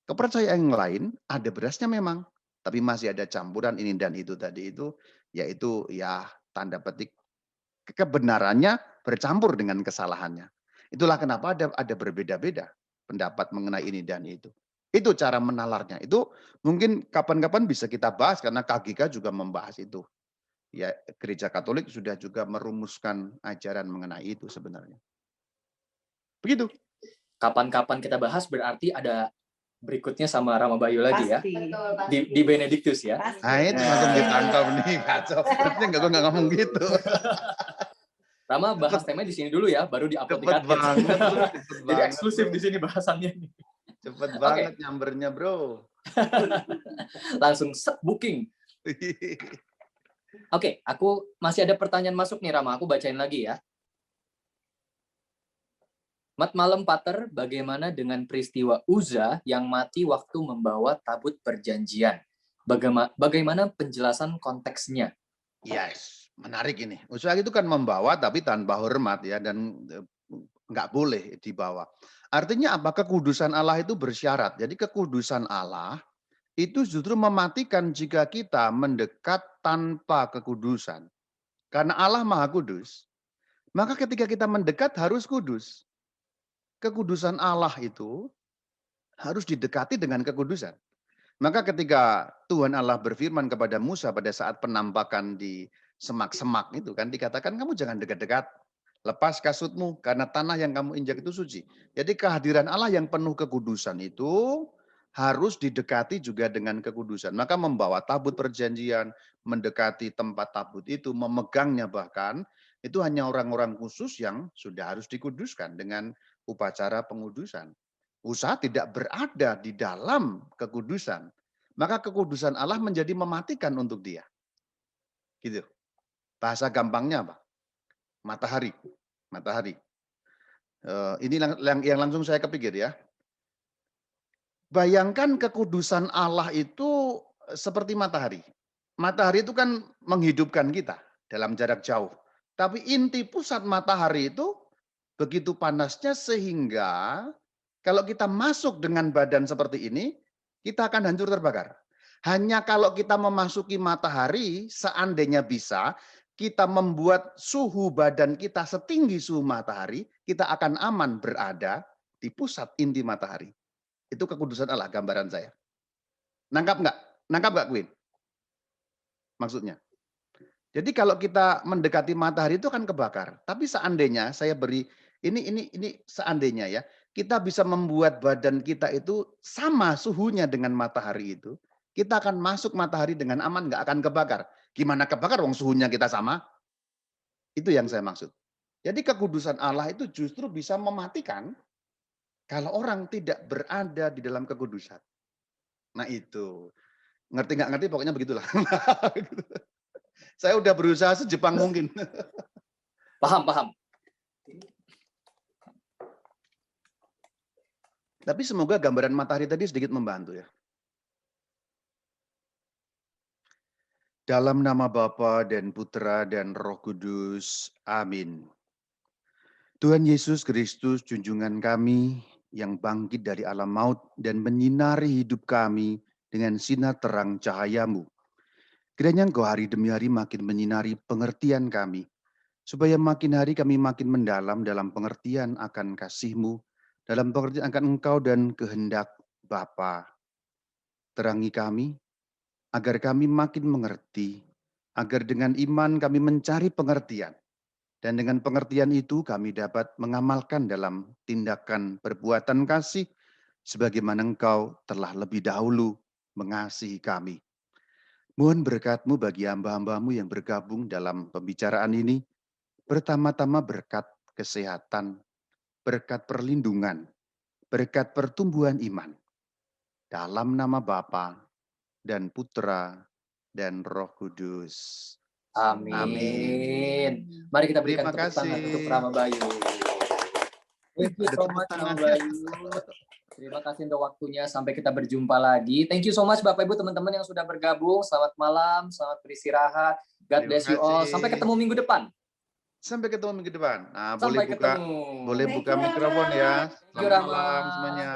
Kepercayaan yang lain, ada berasnya memang, tapi masih ada campuran ini dan itu tadi itu, yaitu ya tanda petik kebenarannya bercampur dengan kesalahannya. Itulah kenapa ada berbeda-beda pendapat mengenai ini dan itu. Itu cara menalarnya. Itu mungkin kapan-kapan bisa kita bahas karena KGK juga membahas itu. Ya, Gereja Katolik sudah juga merumuskan ajaran mengenai itu sebenarnya. Begitu. Kapan-kapan kita bahas berarti ada berikutnya sama Rama Bayu lagi ya. Pasti. Di Benediktus ya. Pasti. Nah itu langsung ditangkap nih, kacau. Harusnya nggak ngomong gitu. Rama bahas temanya di sini dulu ya, baru di-upload di Cepet Katket. banget. Jadi eksklusif di sini bahasannya nih. Cepet banget nyambernya, bro. Langsung set booking. Oke, aku masih ada pertanyaan masuk nih Rama, aku bacain lagi ya. Mat malam Pater, bagaimana dengan peristiwa Uza yang mati waktu membawa tabut perjanjian? Bagaimana penjelasan konteksnya? Yes, menarik ini. Uza itu kan membawa tapi tanpa hormat ya, dan nggak boleh dibawa. Artinya apa? Kekudusan Allah itu bersyarat. Jadi kekudusan Allah itu justru mematikan jika kita mendekat tanpa kekudusan. Karena Allah Maha Kudus, maka ketika kita mendekat harus kudus. Kekudusan Allah itu harus didekati dengan kekudusan. Maka ketika Tuhan Allah berfirman kepada Musa pada saat penampakan di semak-semak itu kan dikatakan kamu jangan dekat-dekat. Lepas kasutmu karena tanah yang kamu injak itu suci. Jadi kehadiran Allah yang penuh kekudusan itu harus didekati juga dengan kekudusan. Maka membawa tabut perjanjian, mendekati tempat tabut itu, memegangnya bahkan, itu hanya orang-orang khusus yang sudah harus dikuduskan dengan upacara pengudusan. Usaha tidak berada di dalam kekudusan. Maka kekudusan Allah menjadi mematikan untuk dia. Gitu. Bahasa gampangnya apa? Matahari. Matahari. Ini yang langsung saya kepikir ya. Bayangkan kekudusan Allah itu seperti matahari. Matahari itu kan menghidupkan kita dalam jarak jauh. Tapi inti pusat matahari itu begitu panasnya sehingga kalau kita masuk dengan badan seperti ini, kita akan hancur terbakar. Hanya kalau kita memasuki matahari, seandainya bisa, kita membuat suhu badan kita setinggi suhu matahari, kita akan aman berada di pusat inti matahari. Itu kekudusan Allah, gambaran saya. Nangkap nggak? Nangkap nggak, Queen? Maksudnya. Jadi kalau kita mendekati matahari itu kan kebakar. Tapi seandainya saya beri ini seandainya ya, kita bisa membuat badan kita itu sama suhunya dengan matahari itu, kita akan masuk matahari dengan aman, nggak akan kebakar. Gimana kebakar wong suhunya kita sama? Itu yang saya maksud. Jadi kekudusan Allah itu justru bisa mematikan kalau orang tidak berada di dalam kekudusan. Nah itu. Ngerti nggak ngerti pokoknya begitulah. Saya udah berusaha sejepang mungkin. Paham. Tapi semoga gambaran matahari tadi sedikit membantu ya. Dalam nama Bapa dan Putra dan Roh Kudus. Amin. Tuhan Yesus Kristus, junjungan kami yang bangkit dari alam maut dan menyinari hidup kami dengan sinar terang cahaya-Mu. Kiranya Engkau hari demi hari makin menyinari pengertian kami, supaya makin hari kami makin mendalam dalam pengertian akan kasih-Mu, dalam pengertian akan Engkau dan kehendak Bapa. Terangi kami, agar kami makin mengerti, agar dengan iman kami mencari pengertian. Dan dengan pengertian itu kami dapat mengamalkan dalam tindakan perbuatan kasih, sebagaimana Engkau telah lebih dahulu mengasihi kami. Mohon berkat-Mu bagi hamba-hamba-Mu yang bergabung dalam pembicaraan ini, pertama-tama berkat kesehatan, berkat perlindungan, berkat pertumbuhan iman. Dalam nama Bapa dan Putra dan Roh Kudus. Amin. Mari kita berikan Terima tepuk tangan kasih. untuk Rama Bayu. Thank you Ada so tepuk much Rama tangan. Bayu. Terima kasih untuk waktunya. Sampai kita berjumpa lagi. Thank you so much Bapak Ibu teman-teman yang sudah bergabung. Selamat malam, selamat beristirahat. God Terima bless you all. kasih. Sampai ketemu minggu depan. Sampai ketemu minggu depan. Nah, Sampai boleh buka ketemu. mikrofon ya. Thank you, Selamat Rama. malam semuanya.